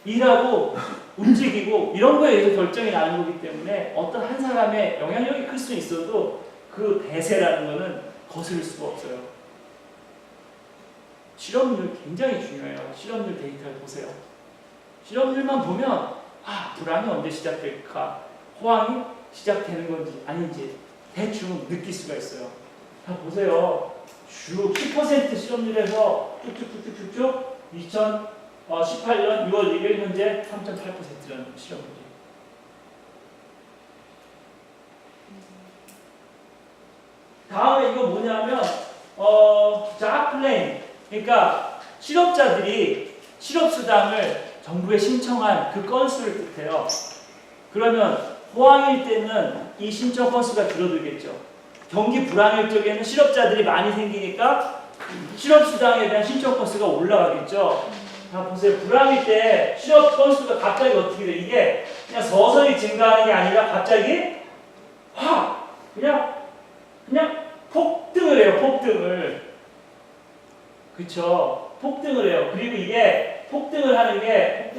일하고 움직이고 이런 거에 의해서 결정이 나는 거기 때문에 어떤 한 사람의 영향력이 클 수 있어도 그 대세라는 거는 거스를 수가 없어요. 실업률 굉장히 중요해요. 실업률 데이터를 보세요. 실업률만 보면 불황이 언제 시작될까? 호황이 시작되는 건지 아닌지 대충 느낄 수가 있어요. 자 보세요. 쭉 10% 실업률에서 쭉쭉쭉쭉쭉 2018년 6월 1일 현재 3.8%라는 실업률이. 다음에 이거 뭐냐면 잡플레인, 그러니까 실업자들이 실업수당을 정부에 신청한 그 건수를 뜻해요. 그러면 호황일 때는 이 신청 건수가 줄어들겠죠. 경기 불황일 적에는 실업자들이 많이 생기니까 실업수당에 대한 신청 건수가 올라가겠죠. 자, 보세요. 불황일 때 실업 건수가 갑자기 어떻게 돼? 이게 그냥 서서히 증가하는 게 아니라 갑자기 확 그냥 폭등을 해요. 폭등을. 그쵸? 폭등을 해요. 그리고 이게 폭등을 하는 게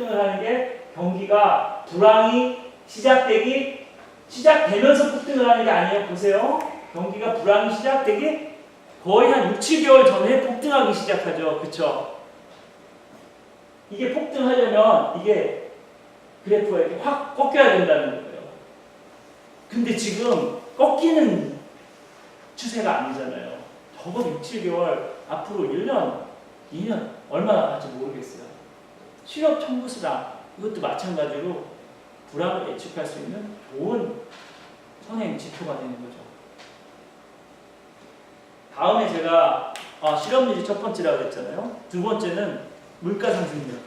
경기가 불황이 시작되면서 폭등을 하는 게 아니에요. 보세요. 경기가 불황이 시작되기 거의 한 6, 7개월 전에 폭등하기 시작하죠. 그쵸? 이게 폭등하려면 이게 그래프가 이렇게 확 꺾여야 된다는 거예요. 근데 지금 꺾이는 추세가 아니잖아요. 적어도 6, 7개월, 앞으로 1년, 2년 얼마나 갈지 모르겠어요. 실업 청구수당 이것도 마찬가지로 불황을 예측할 수 있는 좋은 선행 지표가 되는 거죠. 다음에 제가 실업률이 첫 번째라고 했잖아요. 두 번째는 물가 상승률.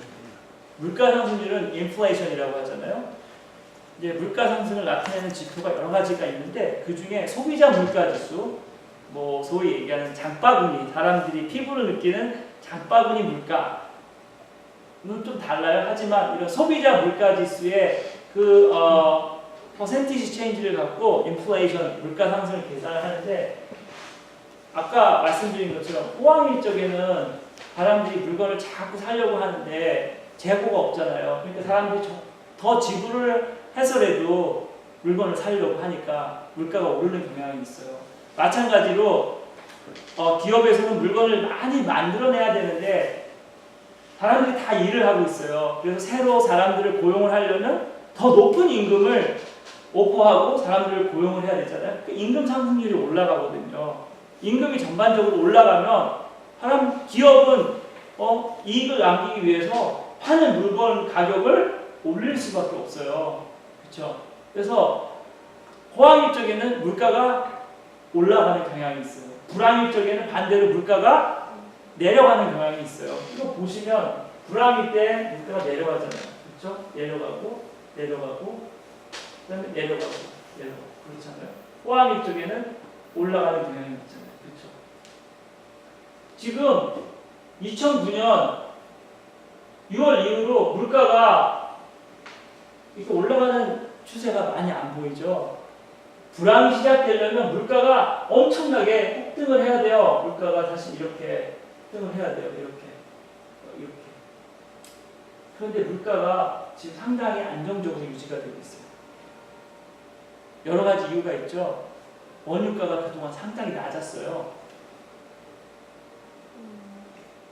물가 상승률은 인플레이션이라고 하잖아요. 이제 물가 상승을 나타내는 지표가 여러 가지가 있는데 그 중에 소비자 물가 지수, 뭐 소위 얘기하는 장바구니, 사람들이 피부를 느끼는 장바구니 물가는 좀 달라요. 하지만 이런 소비자 물가 지수의 그 퍼센티지 체인지를 갖고 인플레이션, 물가 상승을 계산을 하는데 아까 말씀드린 것처럼 호황일 적에는 사람들이 물건을 자꾸 사려고 하는데 재고가 없잖아요. 그러니까 사람들이 더 지불을 해서라도 물건을 사려고 하니까 물가가 오르는 경향이 있어요. 마찬가지로 기업에서는 물건을 많이 만들어내야 되는데 사람들이 다 일을 하고 있어요. 그래서 새로 사람들을 고용을 하려면 더 높은 임금을 오퍼하고 사람들을 고용을 해야 되잖아요. 그 임금 상승률이 올라가거든요. 임금이 전반적으로 올라가면 기업은 이익을 남기기 위해서 파는 물건 가격을 올릴 수밖에 없어요. 그렇죠? 그래서 호황일 적에는 물가가 올라가는 경향이 있어요. 불황일 적에는 반대로 물가가 내려가는 경향이 있어요. 이거 보시면 불황일 때 물가가 내려가잖아요. 그렇죠? 내려가고 그다음에 내려가고 그렇잖아요. 호황일 적에는 올라가는 경향이 있잖아요. 그렇죠? 지금 2009년 6월 이후로 물가가 이렇게 올라가는 추세가 많이 안 보이죠. 불황이 시작되려면 물가가 엄청나게 폭등을 해야 돼요. 물가가 다시 이렇게 폭등을 해야 돼요. 이렇게. 그런데 물가가 지금 상당히 안정적으로 유지가 되고 있어요. 여러 가지 이유가 있죠. 원유가가 그동안 상당히 낮았어요.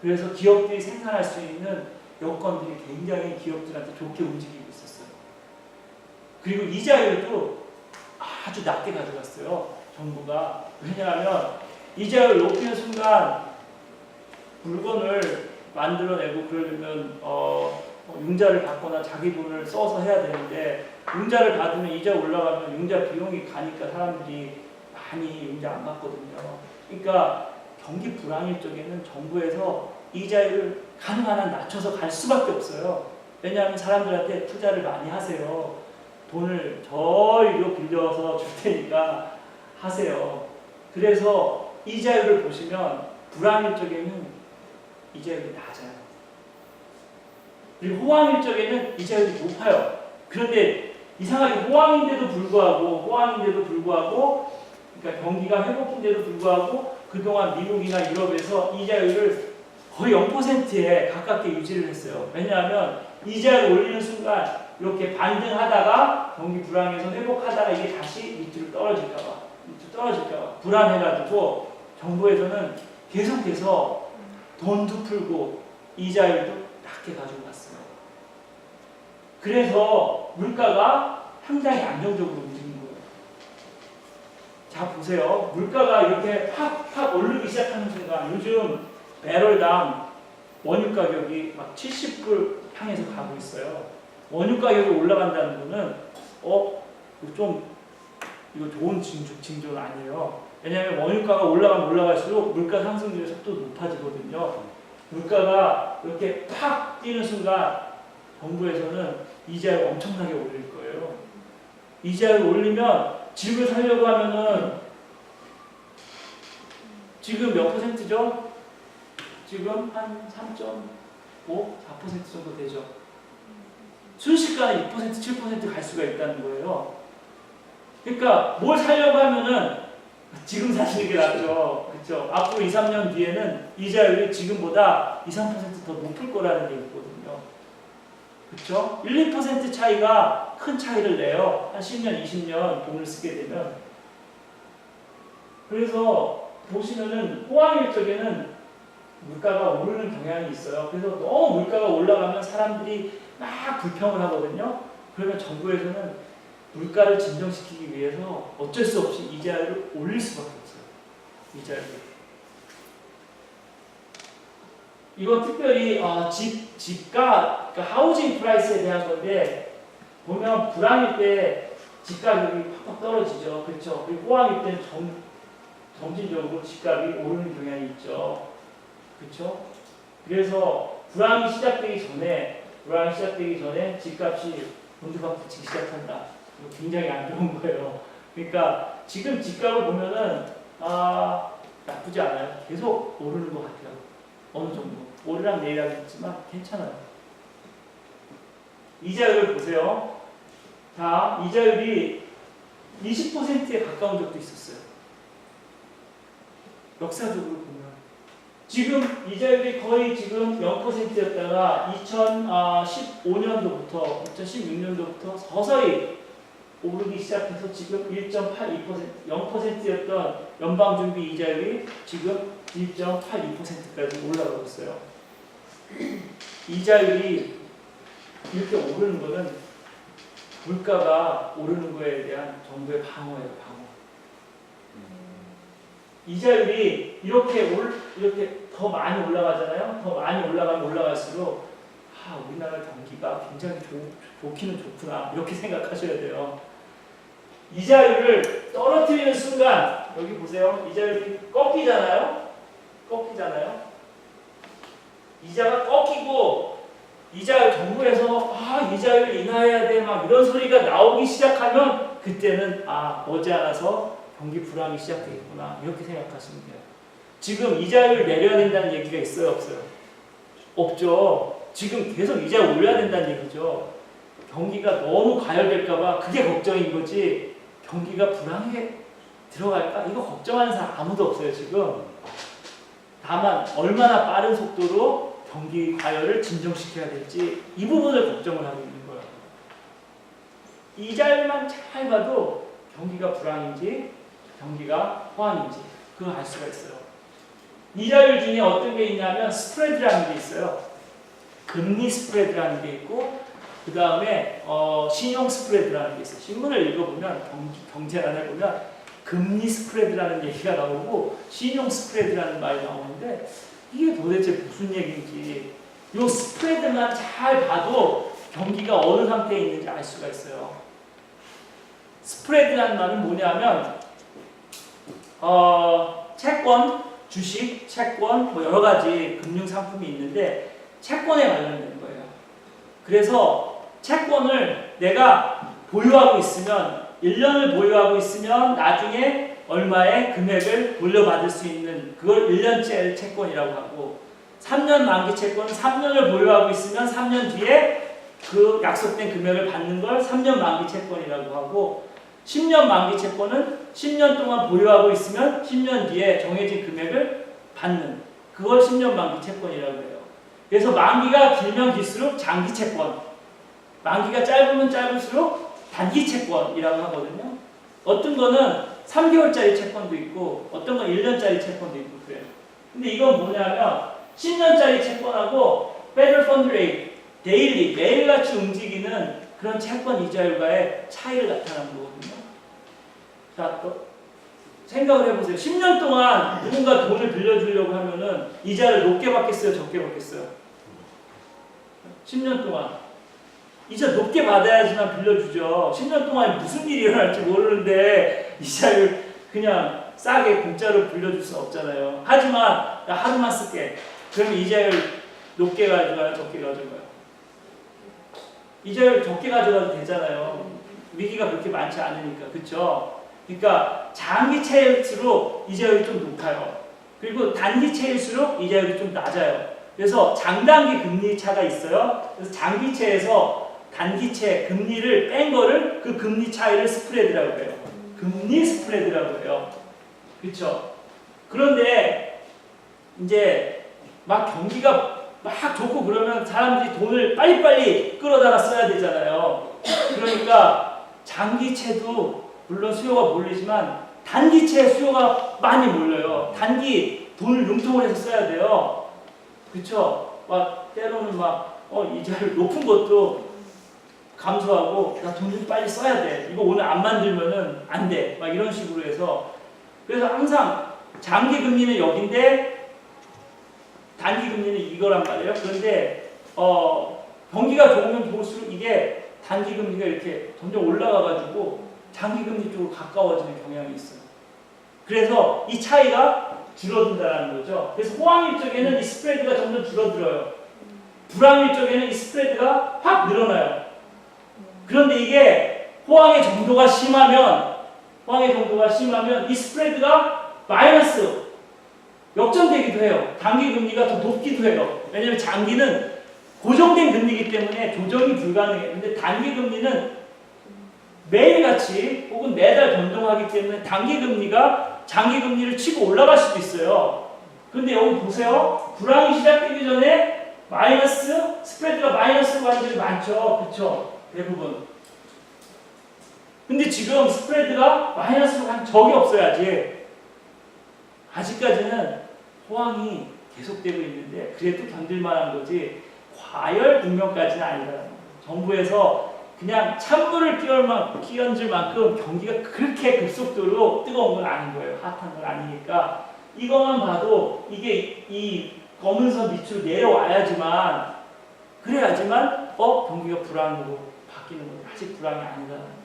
그래서 기업들이 생산할 수 있는 여건들이 굉장히 기업들한테 좋게 움직이고 있었어요. 그리고 이자율도 아주 낮게 가져갔어요. 정부가. 왜냐하면 이자율을 높이는 순간 물건을 만들어내고 그러려면 융자를 받거나 자기 돈을 써서 해야 되는데 융자를 받으면 이자 올라가면 융자 비용이 가니까 사람들이 많이 융자 안 받거든요. 그러니까 경기 불황일 적에는 정부에서 이자율을 가능한 한 낮춰서 갈 수밖에 없어요. 왜냐하면 사람들한테 투자를 많이 하세요. 돈을 저리로 빌려서 줄 테니까 하세요. 그래서 이자율을 보시면 불황일 적에는 이자율이 낮아요. 그리고 호황일 적에는 이자율이 높아요. 그런데 이상하게 호황인데도 불구하고 그러니까 경기가 회복인데도 불구하고 그동안 미국이나 유럽에서 이자율을 거의 0%에 가깝게 유지를 했어요. 왜냐하면 이자를 올리는 순간 이렇게 반등하다가 경기 불황에서 회복하다가 이게 다시 밑으로 떨어질까봐 불안해가지고 정부에서는 계속해서 돈도 풀고 이자율도 낮게 가지고 갔어요. 그래서 물가가 상당히 안정적으로 움직이는 거예요. 자 보세요. 물가가 이렇게 팍팍 오르기 시작하는 순간 요즘 배럴당 원유 가격이 막 70불 향해서 가고 있어요. 원유 가격이 올라간다는 거는 좀 이거 좋은 징조는 아니에요. 왜냐하면 원유가가 올라가면 올라갈수록 물가 상승률의 속도도 높아지거든요. 물가가 이렇게 팍 뛰는 순간 정부에서는 이자를 엄청나게 올릴 거예요. 이자를 올리면 집을 사려고 하면은 지금 몇 %죠? 지금 한 3.5, 4% 정도 되죠. 순식간에 6%, 7% 갈 수가 있다는 거예요. 그러니까 뭘 사려고 하면은 지금 사시는 게 낫죠. 그렇죠? 앞으로 2, 3년 뒤에는 이자율이 지금보다 2, 3%더 높을 거라는 얘기거든요. 그렇죠? 1, 2% 차이가 큰 차이를 내요. 한 10년, 20년 돈을 쓰게 되면. 그래서 보시면은 호황일 적에는 물가가 오르는 경향이 있어요. 그래서 너무 물가가 올라가면 사람들이 막 불평을 하거든요. 그러면 정부에서는 물가를 진정시키기 위해서 어쩔 수 없이 이자율을 올릴 수밖에 없어요. 이자율을. 이건 특별히 집가, 그러니까 하우징 프라이스에 대한 건데 보면 불황일 때 집가격이 팍팍 떨어지죠. 그렇죠? 그리고 호황일 때는 점진적으로 집값이 오르는 경향이 있죠. 그렇죠? 그래서 불황이 시작되기 전에 집값이 곤두박질 치기 시작한다. 이거 굉장히 안 좋은 거예요. 그러니까 지금 집값을 보면은 나쁘지 않아요. 계속 오르는 것 같아요. 어느 정도. 오르락 내리락이지만 괜찮아요. 이자율 보세요. 자, 이자율이 20%에 가까운 적도 있었어요. 역사적으로 보면. 지금 이자율이 거의 지금 0%였다가 2015년도부터 2016년도부터 서서히 오르기 시작해서 지금 1.82%, 0%였던 연방준비 이자율이 지금 1.82%까지 올라가고 있어요. 이자율이 이렇게 오르는 거는 물가가 오르는 거에 대한 정부의 방어예요, 방어. 이자율이 이렇게 더 많이 올라가잖아요. 더 많이 올라가면 올라갈수록 우리나라 경기가 굉장히 좋기는 좋구나 이렇게 생각하셔야 돼요. 이자율을 떨어뜨리는 순간 여기 보세요. 이자율이 꺾이잖아요. 이자가 꺾이고 이자율 정부에서 이자율 인하해야 돼 막 이런 소리가 나오기 시작하면 그때는 머지않아서 경기 불황이 시작되겠구나 이렇게 생각하시면 돼요. 지금 이자율 내려야 된다는 얘기가 있어요, 없어요? 없죠. 지금 계속 이자 올려야 된다는 얘기죠. 경기가 너무 가열될까봐 그게 걱정인 거지. 경기가 불황에 들어갈까? 이거 걱정하는 사람 아무도 없어요, 지금. 다만 얼마나 빠른 속도로 경기 과열을 진정시켜야 될지 이 부분을 걱정을 하고 있는 거예요. 이자율만 잘 봐도 경기가 불황인지 경기가 호황인지 그거 알 수가 있어요. 이자율 중에 어떤 게 있냐면 스프레드라는 게 있어요. 금리 스프레드라는 게 있고 그 다음에 신용 스프레드라는 게 있어요. 신문을 읽어보면 경제란에 보면 금리 스프레드라는 얘기가 나오고 신용 스프레드라는 말이 나오는데 이게 도대체 무슨 얘기인지 이 스프레드만 잘 봐도 경기가 어느 상태에 있는지 알 수가 있어요. 스프레드라는 말은 뭐냐면 채권, 주식, 채권 뭐 여러 가지 금융 상품이 있는데 채권에 관련된 거예요. 그래서 채권을 내가 보유하고 있으면 1년을 보유하고 있으면 나중에 얼마의 금액을 돌려받을 수 있는 그걸 1년째 채권이라고 하고 3년 만기 채권은 3년을 보유하고 있으면 3년 뒤에 그 약속된 금액을 받는 걸 3년 만기 채권이라고 하고 10년 만기 채권은 10년 동안 보유하고 있으면 10년 뒤에 정해진 금액을 받는 그걸 10년 만기 채권이라고 해요. 그래서 만기가 길면 길수록 장기 채권, 만기가 짧으면 짧을수록 단기 채권이라고 하거든요. 어떤 거는 3개월짜리 채권도 있고 어떤 건 1년짜리 채권도 있고 그래요. 근데 이건 뭐냐면 10년짜리 채권하고 Federal Fund Rate, 데일리, 매일같이 움직이는 그런 채권 이자율과의 차이를 나타내는 거거든요. 자, 또 생각을 해보세요. 10년 동안 누군가 돈을 빌려주려고 하면은 이자를 높게 받겠어요? 적게 받겠어요? 10년 동안. 이자 높게 받아야지만 빌려주죠. 10년 동안에 무슨 일이 일어날지 모르는데 이자를 그냥 싸게 공짜로 빌려줄 수 없잖아요. 하지만 나 하루만 쓸게. 그러면 이자율 높게 가져가요, 적게 가져가요? 이자율 적게 가져가도 되잖아요. 위기가 그렇게 많지 않으니까. 그렇죠? 그러니까 장기채일수록 이자율이 좀 높아요. 그리고 단기채일수록 이자율이 좀 낮아요. 그래서 장단기 금리 차가 있어요. 그래서 장기채에서 단기채 금리를 뺀 거를 그 금리 차이를 스프레드라고 해요. 금리 스프레드라고 해요. 그렇죠? 그런데 이제 막 경기가 막 좋고 그러면 사람들이 돈을 빨리빨리 끌어다가 써야 되잖아요. 그러니까 장기채도 물론 수요가 몰리지만 단기채 수요가 많이 몰려요. 단기 돈을 융통을 해서 써야 돼요. 그렇죠? 막 때로는 막 이자를 높은 것도 감소하고 나 돈 좀 빨리 써야 돼. 이거 오늘 안 만들면은 안 돼. 막 이런 식으로 해서 그래서 항상 장기 금리는 여긴데 단기 금리는 이거란 말이에요. 그런데 경기가 좋으면 좋을수록 이게 단기 금리가 이렇게 점점 올라가가지고 장기 금리 쪽으로 가까워지는 경향이 있어요. 그래서 이 차이가 줄어든다는 거죠. 그래서 호황일 적에는 이 스프레드가 점점 줄어들어요. 불황일 적에는 이 스프레드가 확 늘어나요. 그런데 이게 호황의 정도가 심하면 이 스프레드가 마이너스 역전되기도 해요. 단기 금리가 더 높기도 해요. 왜냐하면 장기는 고정된 금리이기 때문에 조정이 불가능해요. 근데 단기 금리는 매일같이 혹은 매달 변동하기 때문에 단기 금리가 장기 금리를 치고 올라갈 수도 있어요. 근데 여기 보세요. 불황이 시작되기 전에 마이너스, 스프레드가 마이너스로 가는 적이 많죠. 그렇죠? 대부분. 근데 지금 스프레드가 마이너스로 간 적이 없어야지. 아직까지는 호황이 계속되고 있는데 그래도 견딜만한 거지 과열 국면까지는 아니라는 거예요. 정부에서 그냥 찬물을 끼얹을 만큼 경기가 그렇게 급속도로 뜨거운 건 아닌 거예요. 핫한 건 아니니까 이것만 봐도 이게 이 검은 선 밑으로 내려와야지만 그래야지만 경기가 불황으로 바뀌는 거예요. 아직 불황이 아니라는 거죠.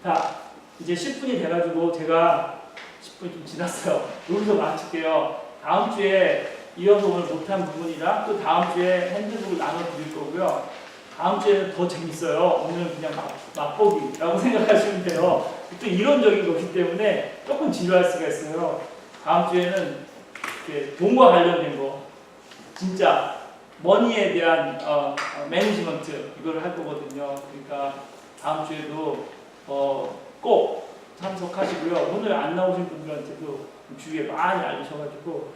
자, 이제 10분이 돼가지고 제가 10분이 좀 지났어요. 여기서 마칠게요. 다음 주에 이어서 오늘 못한 부분이랑 또 다음 주에 핸드북을 나눠드릴 거고요. 다음 주에는 더 재밌어요. 오늘은 그냥 맛보기라고 생각하시면 돼요. 또 이론적인 거기 때문에 조금 지루할 수가 있어요. 다음 주에는 돈과 관련된 거, 진짜 머니에 대한 매니지먼트 이걸 할 거거든요. 그러니까 다음 주에도 꼭 참석하시고요. 오늘 안 나오신 분들한테도 주위에 많이 알리셔가지고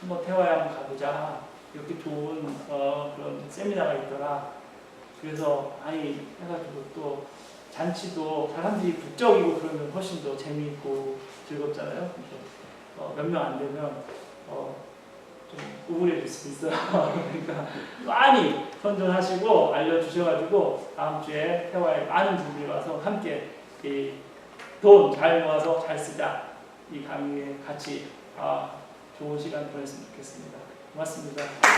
한번 태화에 한번 가보자. 이렇게 좋은 그런 세미나가 있더라. 그래서 많이 해가지고 또 잔치도 사람들이 북적이고 그러면 훨씬 더 재미있고 즐겁잖아요. 몇 명 안 되면 좀 우울해질 수도 있어요. 그러니까 많이 선전하시고 알려주셔가지고 다음 주에 태화에 많은 분들이 와서 함께 돈 잘 모아서 잘 쓰자. 이 강의에 같이 좋은 시간 보냈으면 좋겠습니다. 고맙습니다.